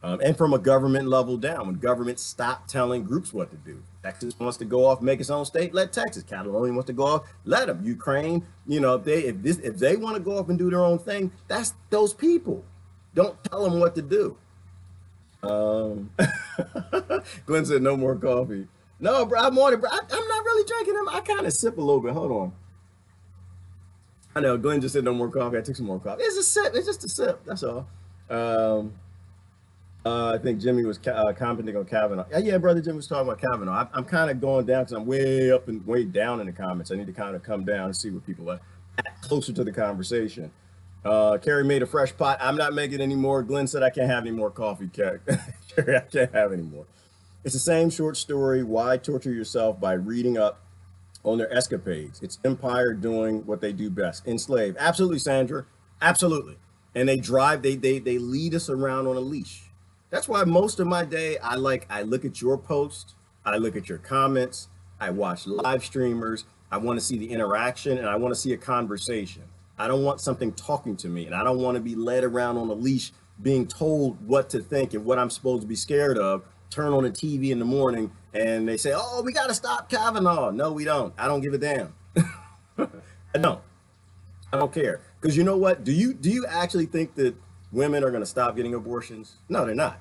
And from a government level down, when government stop telling groups what to do. Texas wants to go off, make its own state, let Texas. Catalonia wants to go off, let them. Ukraine, you know, if they want to go off and do their own thing, that's those people. Don't tell them what to do. Glenn said no more coffee. No, bro, I'm on it, bro. I'm not really drinking them. I kind of sip a little bit. Hold on. I know Glenn just said no more coffee. I took some more coffee. It's a sip. It's just a sip. That's all. I think Jimmy was commenting on Kavanaugh. Yeah, brother Jimmy was talking about Kavanaugh. I'm kind of going down because I'm way up and way down in the comments. I need to kind of come down and see what people are closer to the conversation. Carrie made a fresh pot. I'm not making any more. Glenn said I can't have any more coffee. Carrie, I can't have any more. It's the same short story. Why torture yourself by reading up on their escapades? It's empire doing what they do best. Enslave. Absolutely, Sandra. Absolutely. And they drive, they lead us around on a leash. That's why most of my day, I look at your posts, I look at your comments, I watch live streamers, I want to see the interaction, and I want to see a conversation. I don't want something talking to me, and I don't want to be led around on a leash being told what to think and what I'm supposed to be scared of. Turn on the TV in the morning and they say, oh, we got to stop Kavanaugh. No, we don't. I don't give a damn. I don't care. Because you know what? Do you actually think that women are going to stop getting abortions? No, they're not.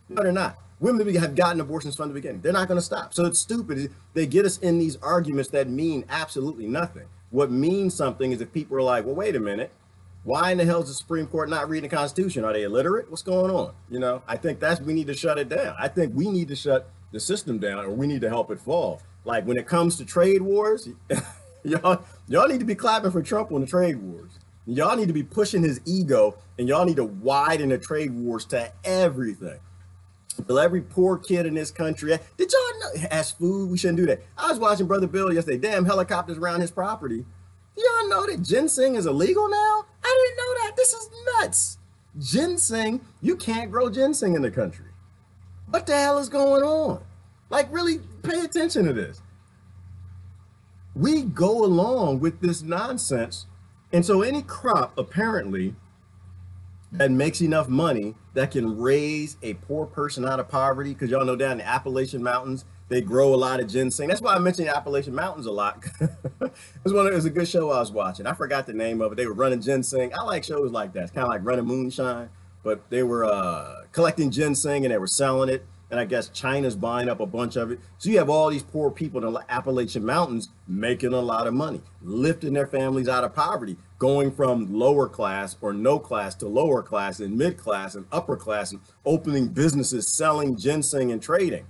No, they're not. Women have gotten abortions from the beginning. They're not going to stop. So it's stupid. They get us in these arguments that mean absolutely nothing. What means something is if people are like, well, wait a minute. Why in the hell is the Supreme Court not reading the Constitution? Are they illiterate? What's going on? You know, I think we need to shut it down. I think we need to shut the system down, or we need to help it fall. Like when it comes to trade wars, y'all need to be clapping for Trump on the trade wars. Y'all need to be pushing his ego, and y'all need to widen the trade wars to everything. Till every poor kid in this country, did y'all know, has food? We shouldn't do that. I was watching Brother Bill yesterday, damn helicopters around his property. Y'all know that ginseng is illegal now? I didn't know that. This is nuts. Ginseng, you can't grow ginseng in the country. What the hell is going on? Like, really pay attention to this. We go along with this nonsense. And so any crop, apparently, that makes enough money that can raise a poor person out of poverty, because y'all know down in the Appalachian Mountains, they grow a lot of ginseng. That's why I mentioned the Appalachian Mountains a lot. It was a good show I was watching. I forgot the name of it. They were running ginseng. I like shows like that. It's kind of like running moonshine, but they were collecting ginseng and they were selling it. And I guess China's buying up a bunch of it. So you have all these poor people in the Appalachian Mountains making a lot of money, lifting their families out of poverty, going from lower class or no class to lower class and mid class and upper class, and opening businesses, selling ginseng and trading.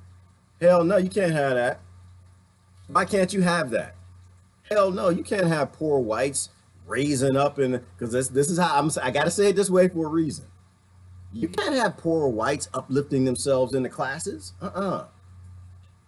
Hell no, you can't have that. Why can't you have that? Hell no, you can't have poor whites raising up, and because this is how I got to say it this way for a reason. You can't have poor whites uplifting themselves in the classes.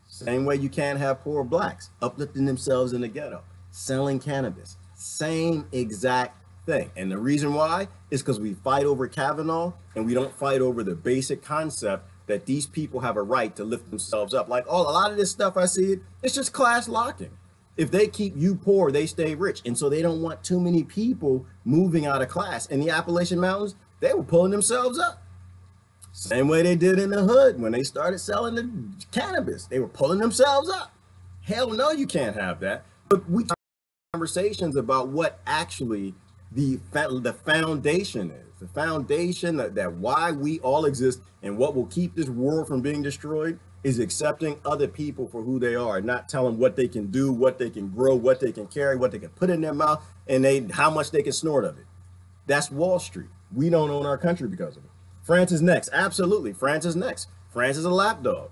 Same way you can't have poor blacks uplifting themselves in the ghetto, selling cannabis. Same exact thing. And the reason why is because we fight over Kavanaugh and we don't fight over the basic concept that these people have a right to lift themselves up. Like a lot of this stuff I see, it's just class locking. If they keep you poor, they stay rich. And so they don't want too many people moving out of class. In the Appalachian Mountains, they were pulling themselves up. Same way they did in the hood when they started selling the cannabis. They were pulling themselves up. Hell no, you can't have that. But we conversations about what actually the foundation is. The foundation that why we all exist and what will keep this world from being destroyed is accepting other people for who they are, not telling what they can do, what they can grow, what they can carry, what they can put in their mouth, and how much they can snort of it. That's Wall Street. We don't own our country because of it. France is next. Absolutely. France is next. France is a lapdog.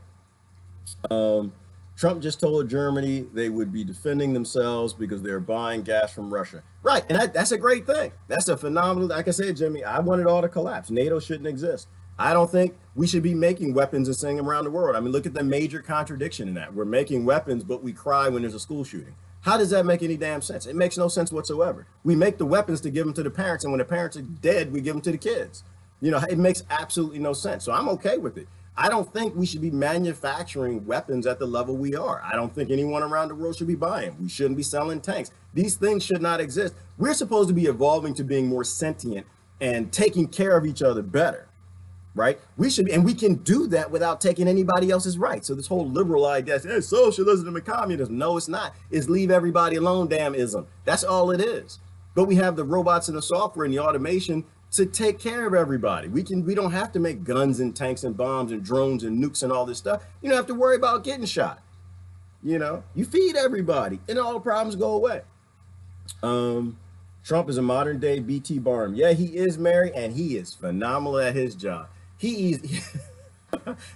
Trump just told Germany they would be defending themselves because they're buying gas from Russia. Right. And that's a great thing. That's a phenomenal, like I said, Jimmy, I want it all to collapse. NATO shouldn't exist. I don't think we should be making weapons and sending them around the world. I mean, look at the major contradiction in that. We're making weapons, but we cry when there's a school shooting. How does that make any damn sense? It makes no sense whatsoever. We make the weapons to give them to the parents, and when the parents are dead, we give them to the kids. You know, it makes absolutely no sense. So I'm okay with it. I don't think we should be manufacturing weapons at the level we are. I don't think anyone around the world should be buying. We shouldn't be selling tanks. These things should not exist. We're supposed to be evolving to being more sentient and taking care of each other better, right? We should be, and we can do that without taking anybody else's rights. So this whole liberal idea, hey, socialism and communism, no, it's not. It's leave everybody alone, damn ism. That's all it is. But we have the robots and the software and the automation to take care of everybody. We don't have to make guns and tanks and bombs and drones and nukes and all this stuff. You don't have to worry about getting shot. You know, you feed everybody and all the problems go away. Trump is a modern day BT Barnum. Yeah, he is married and he is phenomenal at his job. I'm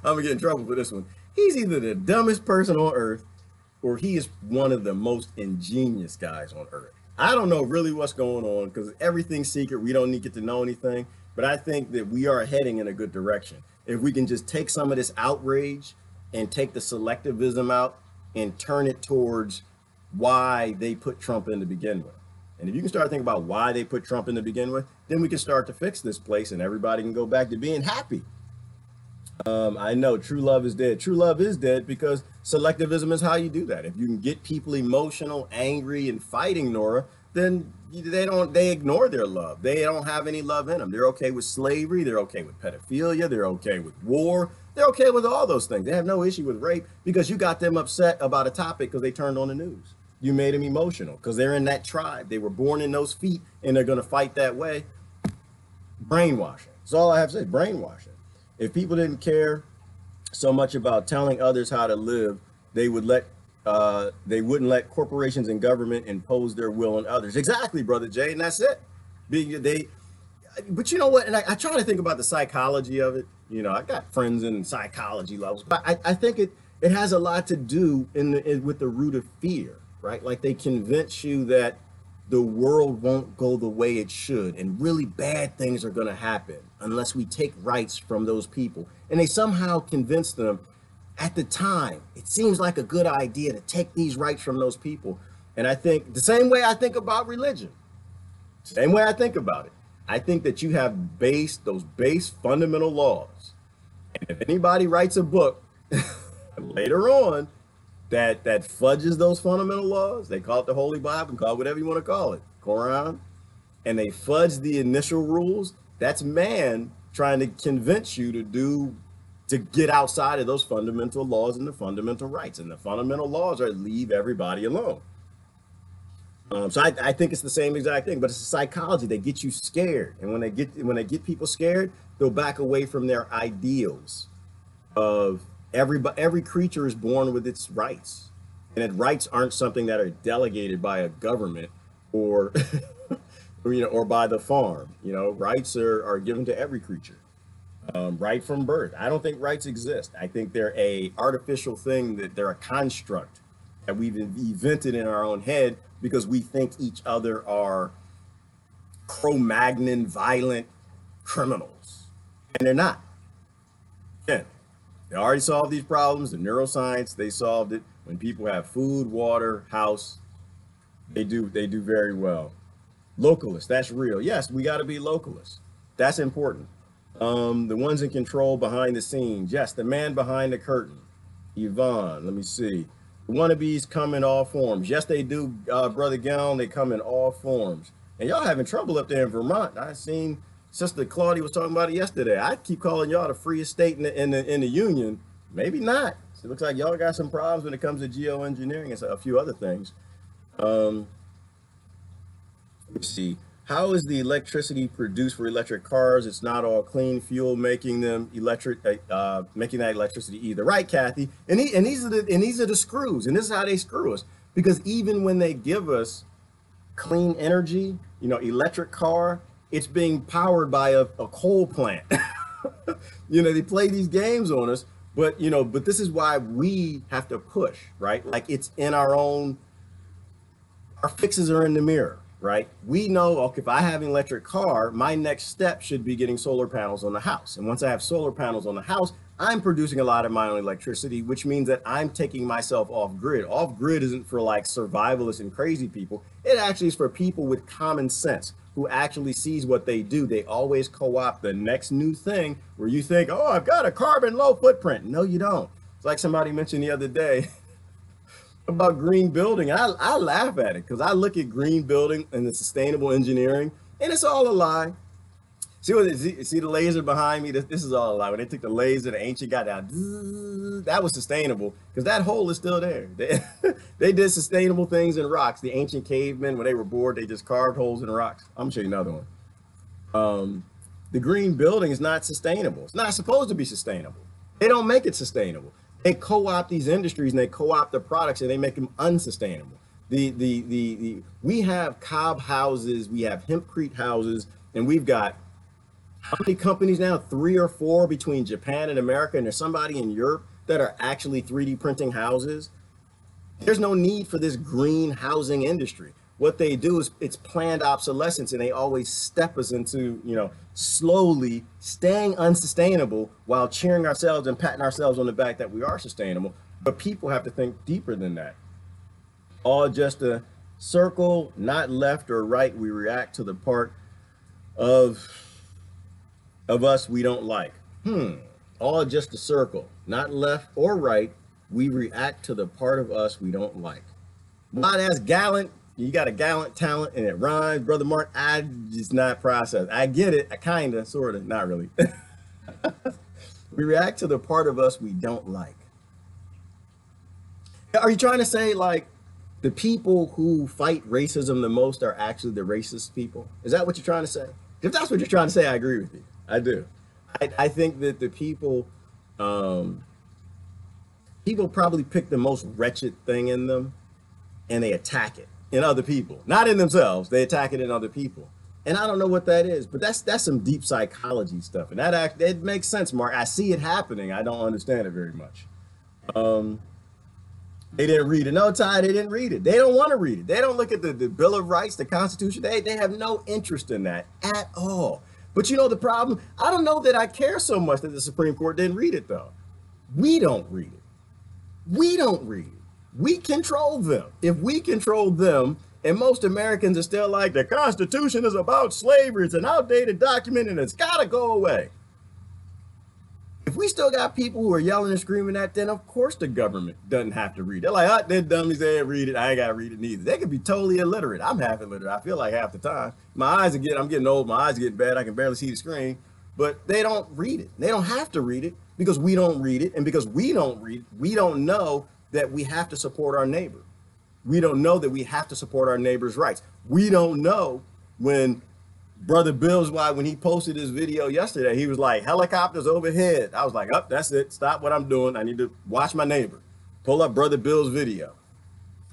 gonna get in trouble for this one. He's either the dumbest person on earth or he is one of the most ingenious guys on earth. I don't know really what's going on because everything's secret. We don't need to get to know anything, but I think that we are heading in a good direction. If we can just take some of this outrage and take the selectivism out and turn it towards why they put Trump in to begin with. And if you can start thinking about why they put Trump in to begin with, then we can start to fix this place and everybody can go back to being happy. I know true love is dead. True love is dead because selectivism is how you do that. If you can get people emotional, angry, and fighting, Nora, then they ignore their love. They don't have any love in them. They're okay with slavery. They're okay with pedophilia. They're okay with war. They're okay with all those things. They have no issue with rape because you got them upset about a topic because they turned on the news. You made them emotional because they're in that tribe. They were born in those feet and they're going to fight that way. Brainwashing. That's all I have to say, brainwashing. If people didn't care so much about telling others how to live, they wouldn't let corporations and government impose their will on others. Exactly, Brother Jay, and that's it. But you know what? And I try to think about the psychology of it. You know, I got friends in psychology levels, but I think it has a lot to do with the root of fear, right? Like they convince you that the world won't go the way it should and really bad things are going to happen unless we take rights from those people. And they somehow convince them at the time, it seems like a good idea to take these rights from those people. And I think the same way I think about religion, same way I think about it. I think that you have those base fundamental laws. And if anybody writes a book later on that fudges those fundamental laws, they call it the Holy Bible, and call it whatever you want to call it, Quran, and they fudge the initial rules, that's man trying to convince you to get outside of those fundamental laws and the fundamental rights. And the fundamental laws are leave everybody alone. So I think it's the same exact thing, but it's a psychology. They get you scared, and when they get people scared, they'll back away from their ideals of every creature is born with its rights, and that rights aren't something that are delegated by a government or or by the farm. You know, rights are given to every creature, right from birth. I don't think rights exist. I think they're a artificial thing, that they're a construct that we've invented in our own head because we think each other are Cro-Magnon violent criminals, and they're not. Again, they already solved these problems. The neuroscience, they solved it. When people have food, water, house, they do very well. Localists, that's real. Yes, we got to be localists. That's important. The ones in control behind the scenes. Yes, the man behind the curtain. Yvonne, let me see. Wannabes come in all forms. Yes, they do, Brother Gown. They come in all forms. And y'all having trouble up there in Vermont. I seen Sister Claudia was talking about it yesterday. I keep calling y'all the freest state in the union. Maybe not. So it looks like y'all got some problems when it comes to geoengineering and a few other things. Um, let's see. How is the electricity produced for electric cars? It's not all clean fuel making them electric, making that electricity either. Right, Kathy? And these are the screws, and this is how they screw us. Because even when they give us clean energy, electric car, it's being powered by a coal plant. They play these games on us, but this is why we have to push, right? Like it's in our fixes are in the mirror, right? We know, okay, if I have an electric car, my next step should be getting solar panels on the house. And once I have solar panels on the house, I'm producing a lot of my own electricity, which means that I'm taking myself off grid. Off grid isn't for like survivalists and crazy people. It actually is for people with common sense who actually sees what they do. They always co-opt the next new thing where you think, oh, I've got a carbon low footprint. No, you don't. It's like somebody mentioned the other day about green building. I laugh at it because I look at green building and the sustainable engineering, and it's all a lie. See the laser behind me? This is all a lie. When they took the laser, the ancient got down, that was sustainable because that hole is still there. They did sustainable things in rocks. The ancient cavemen, when they were bored, they just carved holes in rocks. I'm gonna show you another one. The green building is not sustainable. It's not supposed to be sustainable. They don't make it sustainable. They co-opt these industries and they co-opt the products and they make them unsustainable. We have cob houses, we have hempcrete houses, and we've got how many companies now? 3 or 4 between Japan and America, and there's somebody in Europe that are actually 3D printing houses. There's no need for this green housing industry. What they do is it's planned obsolescence, and they always step us into, slowly staying unsustainable while cheering ourselves and patting ourselves on the back that we are sustainable. But people have to think deeper than that. All just a circle, not left or right. We react to the part of us we don't like. All just a circle, not left or right. We react to the part of us we don't like. Not as gallant. You got a gallant talent and it rhymes, Brother Mark. I just not process. I get it. I kinda, sorta, not really. We react to the part of us we don't like. Are you trying to say like the people who fight racism the most are actually the racist people? Is that what you're trying to say? If that's what you're trying to say, I agree with you. I do. I think that the people probably pick the most wretched thing in them and they attack it in other people, not in themselves. They attack it in other people. And I don't know what that is, but that's some deep psychology stuff. And it makes sense, Mark. I see it happening. I don't understand it very much. They didn't read it. No, Ty, they didn't read it. They don't want to read it. They don't look at the Bill of Rights, the Constitution. They have no interest in that at all. But you know the problem? I don't know that I care so much that the Supreme Court didn't read it, though. We don't read it. We don't read it. We control them. If we control them, and most Americans are still like, the Constitution is about slavery, it's an outdated document, and it's got to go away. If we still got people who are yelling and screaming that, then of course the government doesn't have to read it. They're like, oh, they're dummies, they didn't read it. I ain't got to read it neither. They could be totally illiterate. I'm half illiterate. I feel like half the time. I'm getting old. My eyes are getting bad. I can barely see the screen. But they don't read it. They don't have to read it because we don't read it. And because we don't read it, we don't know that we have to support our neighbor. We don't know that we have to support our neighbor's rights. We don't know when Brother Bill's wife, when he posted his video yesterday, he was like, helicopters overhead. I was like, oh, that's it. Stop what I'm doing. I need to watch my neighbor. Pull up Brother Bill's video.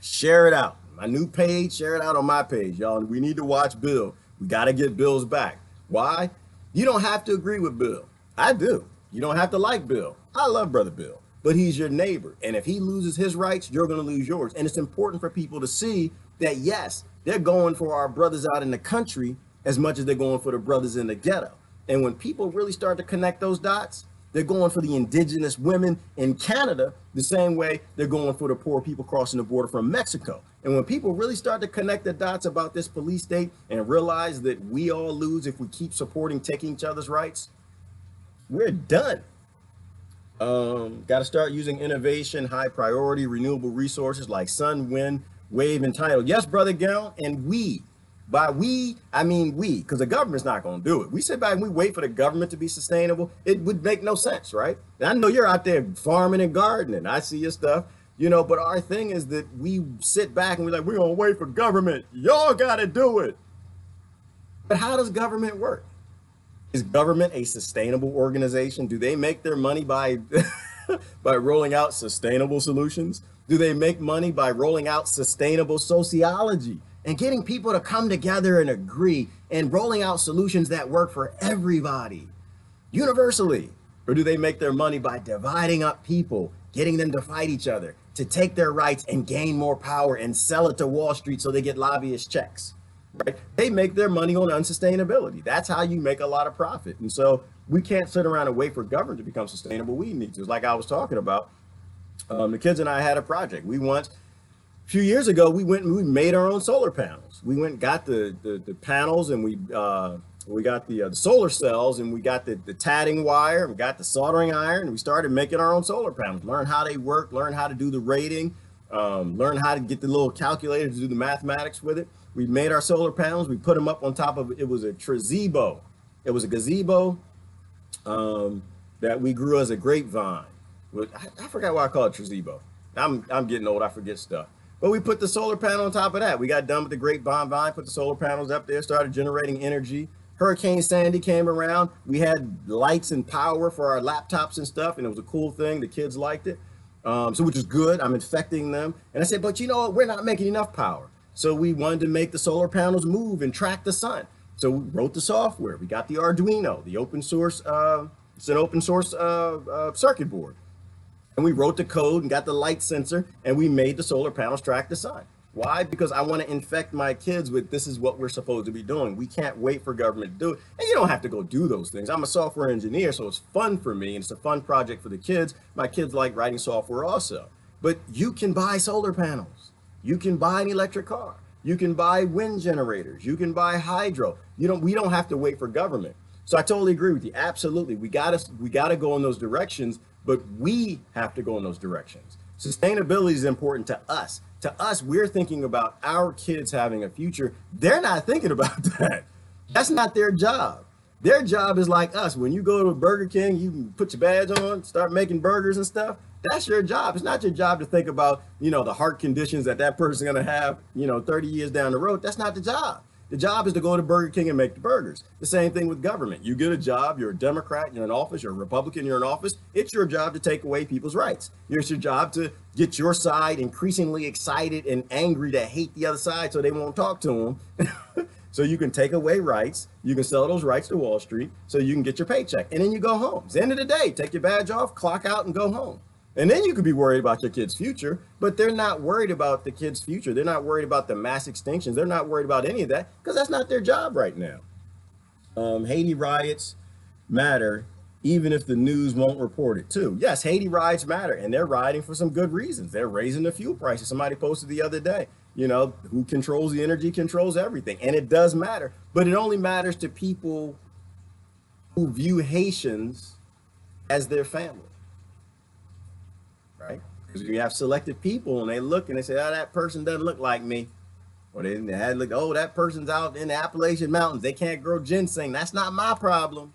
Share it out. My new page, share it out on my page, y'all. We need to watch Bill. We got to get Bill's back. Why? You don't have to agree with Bill. I do. You don't have to like Bill. I love Brother Bill, but he's your neighbor. And if he loses his rights, you're going to lose yours. And it's important for people to see that, yes, they're going for our brothers out in the country as much as they're going for the brothers in the ghetto. And when people really start to connect those dots, they're going for the indigenous women in Canada the same way they're going for the poor people crossing the border from Mexico. And when people really start to connect the dots about this police state and realize that we all lose if we keep supporting taking each other's rights, we're done. Got to start using innovation, high priority, renewable resources like sun, wind, wave, and tidal. Yes, brother Gell, and we. By we, I mean we, because the government's not going to do it. We sit back and we wait for the government to be sustainable. It would make no sense, right? And I know you're out there farming and gardening. I see your stuff, but our thing is that we sit back and we're like, we're going to wait for government. Y'all got to do it. But how does government work? Is government a sustainable organization? Do they make their money by by rolling out sustainable solutions? Do they make money by rolling out sustainable sociology and getting people to come together and agree and rolling out solutions that work for everybody universally? Or do they make their money by dividing up people, getting them to fight each other, to take their rights and gain more power and sell it to Wall Street so they get lobbyist checks? Right? They make their money on unsustainability. That's how you make a lot of profit. And so we can't sit around and wait for government to become sustainable. We need to. It's like I was talking about. The kids and I had a project. A few years ago, we went and we made our own solar panels. We went and got the panels, and we got the solar cells, and we got the tatting wire, and we got the soldering iron, and we started making our own solar panels. Learn how they work, learn how to do the rating, learn how to get the little calculator to do the mathematics with it. We made our solar panels. We put them up on top of it. It was a gazebo. It was a gazebo that we grew as a grapevine. I forgot why I call it gazebo. I'm getting old. I forget stuff. But we put the solar panel on top of that. We got done with the grapevine vine, put the solar panels up there, started generating energy. Hurricane Sandy came around. We had lights and power for our laptops and stuff, and it was a cool thing. The kids liked it, so which is good. I'm infecting them. And I said, but you know what? We're not making enough power. So we wanted to make the solar panels move and track the sun. So we wrote the software. We got the Arduino, the open source. It's an open source circuit board. And we wrote the code and got the light sensor, and we made the solar panels track the sun. Why? Because I want to infect my kids with this is what we're supposed to be doing. We can't wait for government to do it. And you don't have to go do those things. I'm a software engineer, so it's fun for me, and it's a fun project for the kids. My kids like writing software also. But you can buy solar panels. You can buy an electric car. You can buy wind generators. You can buy hydro. We don't have to wait for government. So I totally agree with you. Absolutely. We gotta go in those directions, but we have to go in those directions. Sustainability is important to us. To us, we're thinking about our kids having a future. They're not thinking about that. That's not their job. Their job is like us. When you go to Burger King, you put your badge on, start making burgers and stuff. That's your job. It's not your job to think about, the heart conditions that person's going to have, 30 years down the road. That's not the job. The job is to go to Burger King and make the burgers. The same thing with government. You get a job, you're a Democrat, you're in office, you're a Republican, you're in office. It's your job to take away people's rights. It's your job to get your side increasingly excited and angry to hate the other side so they won't talk to them. So you can take away rights. You can sell those rights to Wall Street so you can get your paycheck. And then you go home. It's the end of the day. Take your badge off, clock out, and go home. And then you could be worried about your kid's future, but they're not worried about the kid's future. They're not worried about the mass extinctions. They're not worried about any of that because that's not their job right now. Haiti riots matter, even if the news won't report it too. Yes, Haiti riots matter, and they're rioting for some good reasons. They're raising the fuel prices. Somebody posted the other day, who controls the energy controls everything. And it does matter, but it only matters to people who view Haitians as their family. Right? Because you have selected people and they look and they say, oh, that person doesn't look like me. Or they had looked, oh, that person's out in the Appalachian Mountains. They can't grow ginseng. That's not my problem.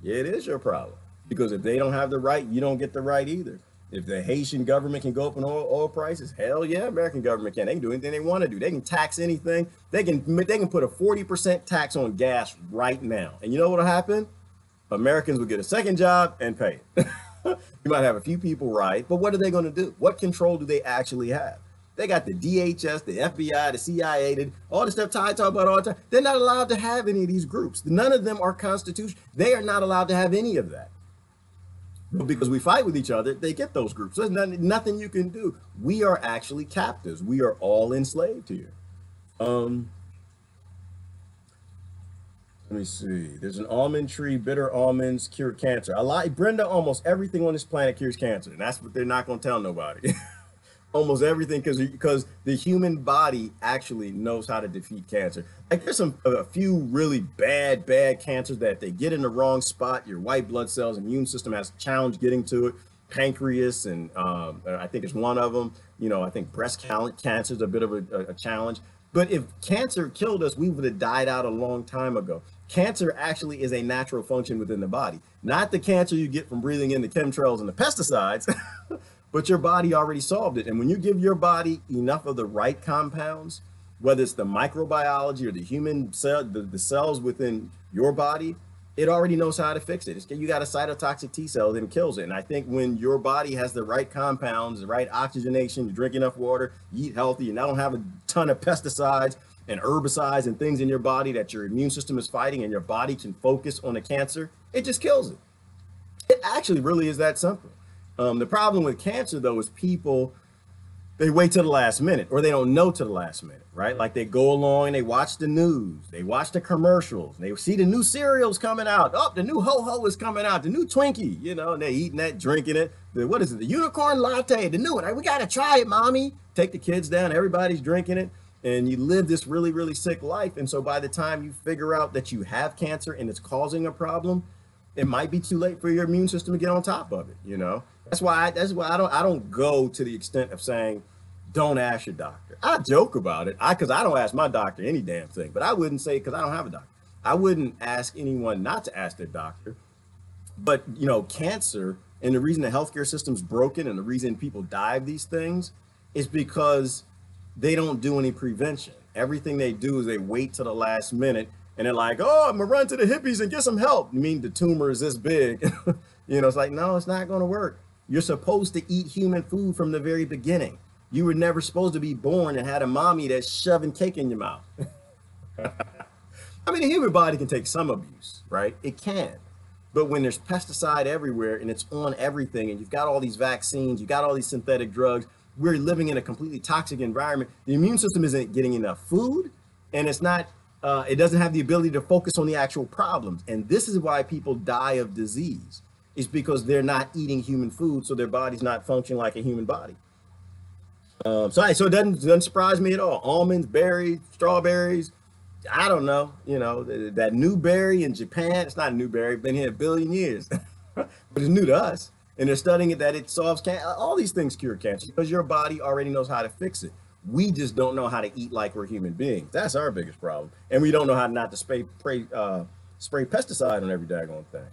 Yeah, it is your problem. Because if they don't have the right, you don't get the right either. If the Haitian government can go up on oil prices, hell yeah, American government can. They can do anything they want to do. They can tax anything. They can put a 40% tax on gas right now. And you know what'll happen? Americans will get a second job and pay it. You might have a few people riot, but what are they going to do? What control do they actually have? They got the DHS, the FBI, the CIA, all the stuff Ty talk about all the time. They're not allowed to have any of these groups. None of them are constitutional. They are not allowed to have any of that. But because we fight with each other, they get those groups. There's nothing you can do. We are actually captives. We are all enslaved here. Let me see. There's an almond tree. Bitter almonds cure cancer. Brenda, almost everything on this planet cures cancer. And that's what they're not going to tell nobody. Almost everything, because the human body actually knows how to defeat cancer. Like there's a few really bad cancers that if they get in the wrong spot, your white blood cells, immune system has a challenge getting to it. pancreas, and I think it's one of them. You know, I think cancer is a bit of a challenge. But if cancer killed us, we would have died out a long time ago. Cancer actually is a natural function within the body, not the cancer you get from breathing in the chemtrails and the pesticides, but your body already solved it. And when you give your body enough of the right compounds, whether it's the microbiology or the human cell, the cells within your body, it already knows how to fix it. You got a cytotoxic T cell that kills it. And I think when your body has the right compounds, the right oxygenation, you drink enough water, you eat healthy, and I don't have a ton of pesticides and herbicides and things in your body that your immune system is fighting, and your body can focus on the cancer, it just kills it. It actually really is that simple. The problem with cancer, though, is people, they wait till the last minute, or they don't know till the last minute, right? Like they go along, they watch the news, they watch the commercials, they see the new cereals coming out. Oh, the new ho-ho is coming out, the new Twinkie, you know, and they're eating that, drinking it. What is it? The unicorn latte, the new one. We got to try it, mommy. Take the kids down, everybody's drinking it. And you live this really, really sick life. And so by the time you figure out that you have cancer and it's causing a problem, it might be too late for your immune system to get on top of it, you know? That's why I don't go to the extent of saying, don't ask your doctor. I joke about it, because I don't ask my doctor any damn thing, but I wouldn't say, because I don't have a doctor, I wouldn't ask anyone not to ask their doctor. But, you know, cancer, and the reason the healthcare system's broken and the reason people die of these things is because they don't do any prevention. Everything they do is they wait till the last minute, and they're like, oh, I'm gonna run to the hippies and get some help. You mean the tumor is this big? You know, it's like, no, it's not gonna work. You're supposed to eat human food from the very beginning. You were never supposed to be born and had a mommy that's shoving cake in your mouth. I mean, the human body can take some abuse, right? It can. But when there's pesticide everywhere and it's on everything, and you've got all these vaccines, you've got all these synthetic drugs, we're living in a completely toxic environment. The immune system isn't getting enough food, and it's not, it doesn't have the ability to focus on the actual problems. And this is why people die of disease. It's because they're not eating human food, so their body's not functioning like a human body. So it doesn't surprise me at all. Almonds, berries, strawberries, I don't know, you know, that new berry in Japan, it's not a new berry, been here a billion years, but it's new to us. And they're studying it, that it solves cancer. All these things cure cancer because your body already knows how to fix it. We just don't know how to eat like we're human beings. That's our biggest problem. And we don't know how not to spray pesticide on every daggone thing.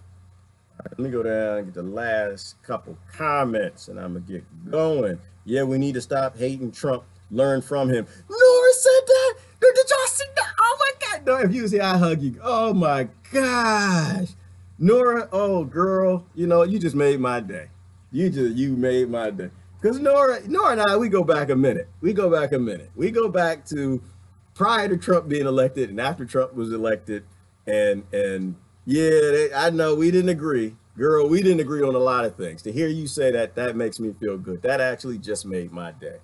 All right, let me go down and get the last couple comments, and I'm going to get going. Yeah, we need to stop hating Trump, learn from him. Nora said that? Did y'all see that? Oh my God. No, if you was here, I hug you. Oh my gosh. Nora, oh girl, you know, you just made my day. You made my day. Because Nora and I, we go back a minute. We go back to prior to Trump being elected and after Trump was elected. And yeah, I know we didn't agree. Girl, we didn't agree on a lot of things. To hear you say that, that makes me feel good. That actually just made my day.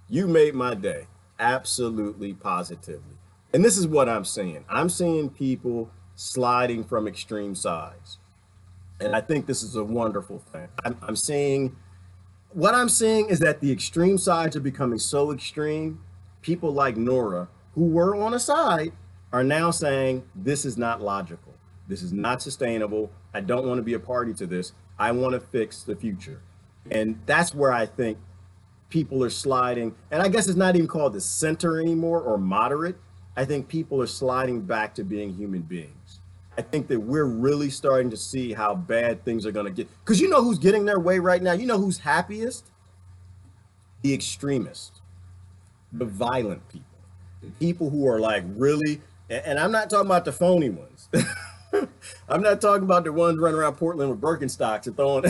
You made my day. Absolutely, positively. And this is what I'm seeing. I'm seeing people sliding from extreme sides. And I think this is a wonderful thing. What I'm seeing is that the extreme sides are becoming so extreme. People like Nora, who were on a side, are now saying, this is not logical. This is not sustainable. I don't want to be a party to this. I want to fix the future. And that's where I think people are sliding. And I guess it's not even called the center anymore or moderate. I think people are sliding back to being human beings. I think that we're really starting to see how bad things are going to get. Because you know who's getting their way right now? You know who's happiest? The extremists, the violent people, the people who are like really, and I'm not talking about the phony ones. I'm not talking about the ones running around Portland with Birkenstocks and throwing,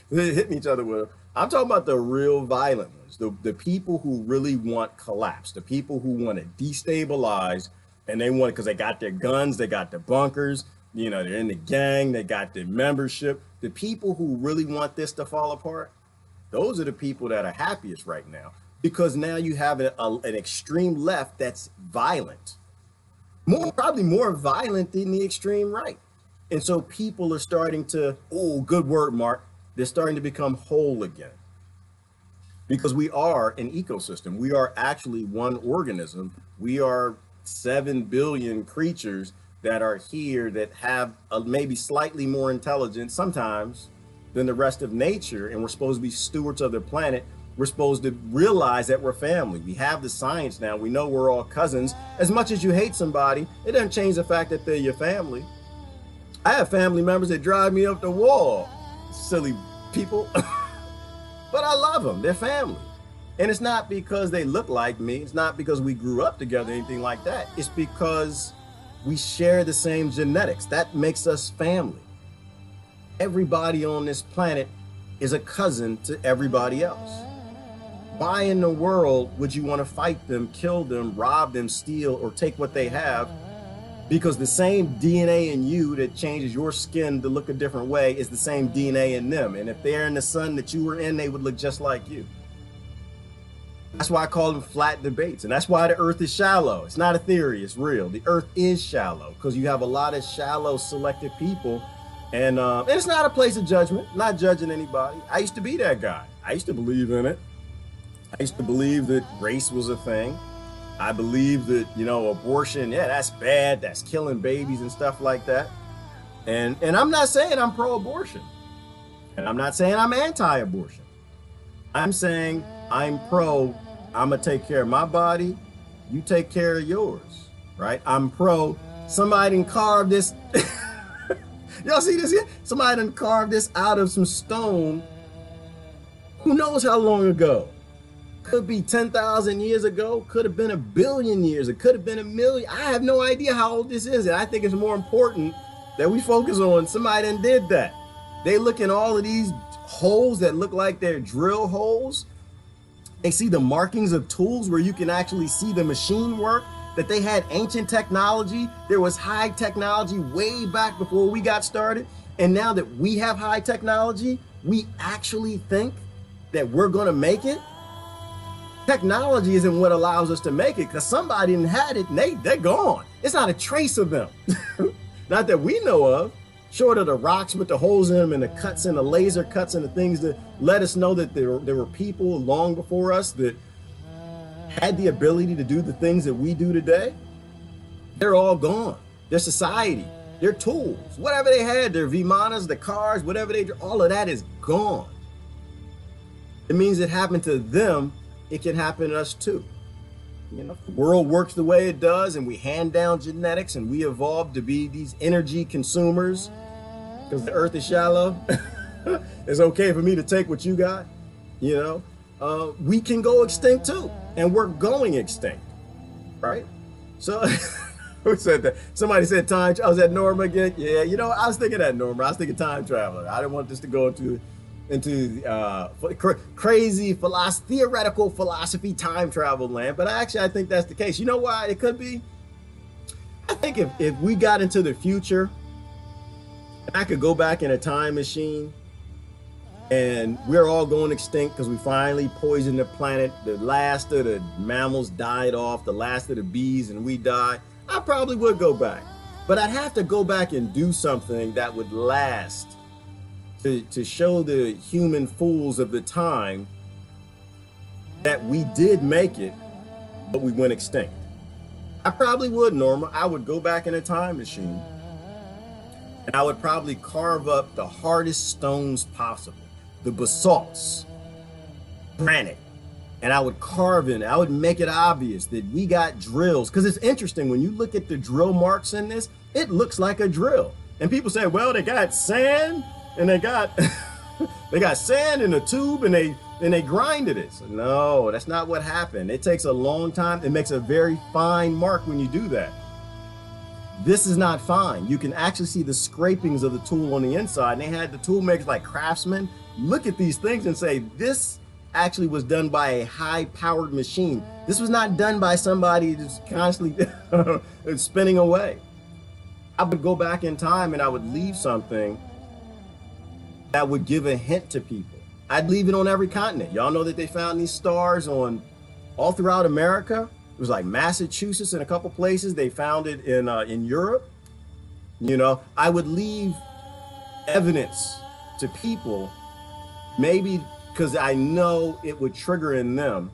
hitting each other with them. I'm talking about the real violent ones, the people who really want collapse, the people who want to destabilize, and they want, because they got their guns, they got their bunkers, you know, they're in the gang, they got their membership. The people who really want this to fall apart, those are the people that are happiest right now, because now you have an extreme left that's violent. Probably more violent than the extreme right. And so people are starting to, oh, good word, Mark. They're starting to become whole again. Because we are an ecosystem. We are actually one organism. We are 7 billion creatures that are here that have maybe slightly more intelligence sometimes than the rest of nature, and we're supposed to be stewards of the planet. We're supposed to realize that we're family. We have the science now. We know we're all cousins. As much as you hate somebody, it doesn't change the fact that they're your family. I have family members that drive me up the wall, silly people, but I love them. They're family. And it's not because they look like me. It's not because we grew up together, anything like that. It's because we share the same genetics. That makes us family. Everybody on this planet is a cousin to everybody else. Why in the world would you want to fight them, kill them, rob them, steal, or take what they have? Because the same DNA in you that changes your skin to look a different way is the same DNA in them. And if they're in the sun that you were in, they would look just like you. That's why I call them flat debates. And that's why the earth is shallow. It's not a theory, it's real. The earth is shallow because you have a lot of shallow, selective people. And it's not a place of judgment, not judging anybody. I used to be that guy. I used to believe in it. I used to believe that race was a thing. I believe that, you know, abortion, yeah, that's bad. That's killing babies and stuff like that. And I'm not saying I'm pro-abortion. And I'm not saying I'm anti-abortion. I'm saying I'm pro, I'm gonna take care of my body, you take care of yours, right? I'm pro, somebody done carved this, y'all see this here? Somebody done carved this out of some stone, who knows how long ago? Could be 10,000 years ago, could have been 1 billion years, it could have been 1 million. I have no idea how old this is, and I think it's more important that we focus on somebody done did that. They look in all of these holes that look like they're drill holes. They see the markings of tools where you can actually see the machine work, that they had ancient technology. There was high technology way back before we got started. And now that we have high technology, we actually think that we're gonna make it. Technology isn't what allows us to make it, because somebody didn't had it and they're gone. It's not a trace of them. Not that we know of. Short of the rocks with the holes in them and the cuts and the laser cuts and the things that let us know that there were people long before us that had the ability to do the things that we do today, they're all gone. Their society, their tools, whatever they had, their Vimanas, the cars, whatever they, all of that is gone. It means it happened to them, it can happen to us too. You know, the world works the way it does, and we hand down genetics and we evolve to be these energy consumers because the earth is shallow. It's okay for me to take what you got, you know. We can go extinct too, and we're going extinct, right? So who said that? Somebody said time. I was at Norma again. Yeah, you know, I was thinking that Norma. I was thinking time traveler. I didn't want this to go into crazy theoretical philosophy time travel land, but I think that's the case. You know why it could be? I think if we got into the future, and I could go back in a time machine and we're all going extinct because we finally poisoned the planet, the last of the mammals died off, the last of the bees, and we die, I probably would go back. But I'd have to go back and do something that would last to show the human fools of the time that we did make it, but we went extinct. I probably would, Norma. I would go back in a time machine and I would probably carve up the hardest stones possible, the basalts, granite, and I would carve in, I would make it obvious that we got drills. Because it's interesting, when you look at the drill marks in this, it looks like a drill. And people say, well, they got sand and they got they got sand in a tube and they grinded it. So no, that's not what happened. It takes a long time. It makes a very fine mark when you do that. This is not fine. You can actually see the scrapings of the tool on the inside. And they had the tool makers like Craftsman look at these things and say, this actually was done by a high-powered machine. This was not done by somebody just constantly spinning away. I would go back in time and I would leave something that would give a hint to people. I'd leave it on every continent. Y'all know that they found these stars on all throughout America. It was like Massachusetts and a couple places. They found it in Europe. You know, I would leave evidence to people, maybe because I know it would trigger in them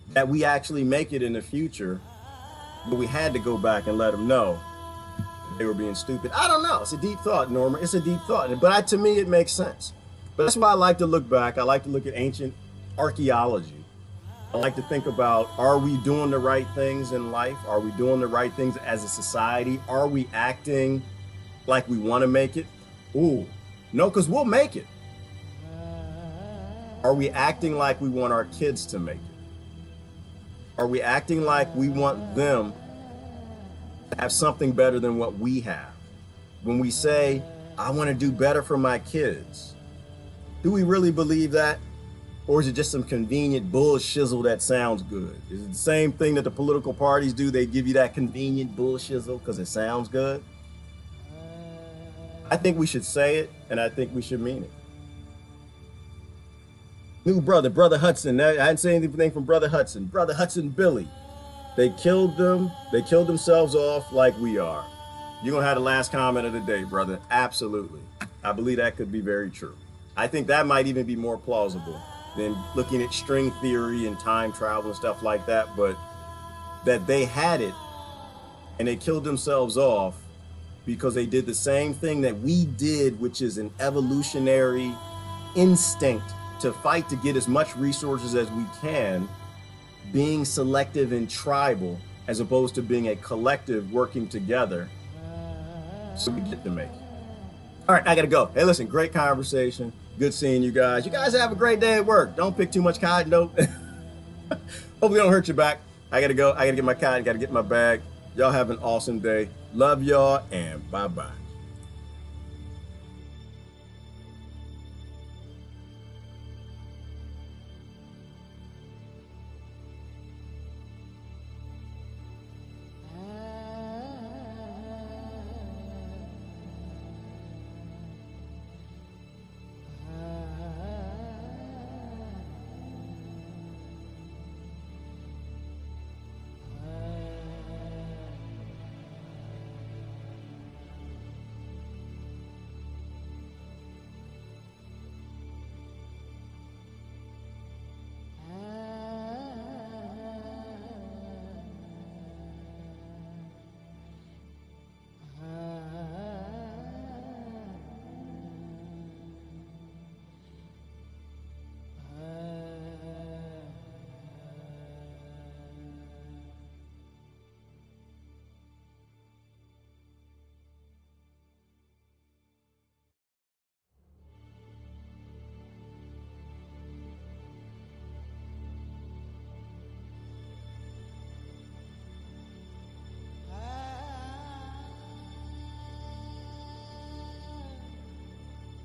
that we actually make it in the future, but we had to go back and let them know they were being stupid. I don't know. It's a deep thought, Norma. It's a deep thought. But to me, it makes sense. But that's why I like to look back. I like to look at ancient archaeology. I like to think about, are we doing the right things in life? Are we doing the right things as a society? Are we acting like we want to make it? Ooh, no, because we'll make it. Are we acting like we want our kids to make it? Are we acting like we want them to have something better than what we have? When we say, I want to do better for my kids, do we really believe that? Or is it just some convenient bullshizzle that sounds good? Is it the same thing that the political parties do? They give you that convenient bullshizzle because it sounds good? I think we should say it, and I think we should mean it. New Brother Hudson. I didn't say anything from Brother Hudson Billy. They killed them. They killed themselves off like we are. You're going to have the last comment of the day, brother. Absolutely. I believe that could be very true. I think that might even be more plausible than looking at string theory and time travel and stuff like that, but that they had it and they killed themselves off because they did the same thing that we did, which is an evolutionary instinct to fight to get as much resources as we can, being selective and tribal, as opposed to being a collective working together so we get to make it. All right, I gotta go. Hey, listen, great conversation. Good seeing you guys. You guys have a great day at work. Don't pick too much cotton, though. Hopefully don't hurt your back. I gotta go. I gotta get my cotton, gotta get my bag. Y'all have an awesome day. Love y'all, and bye-bye.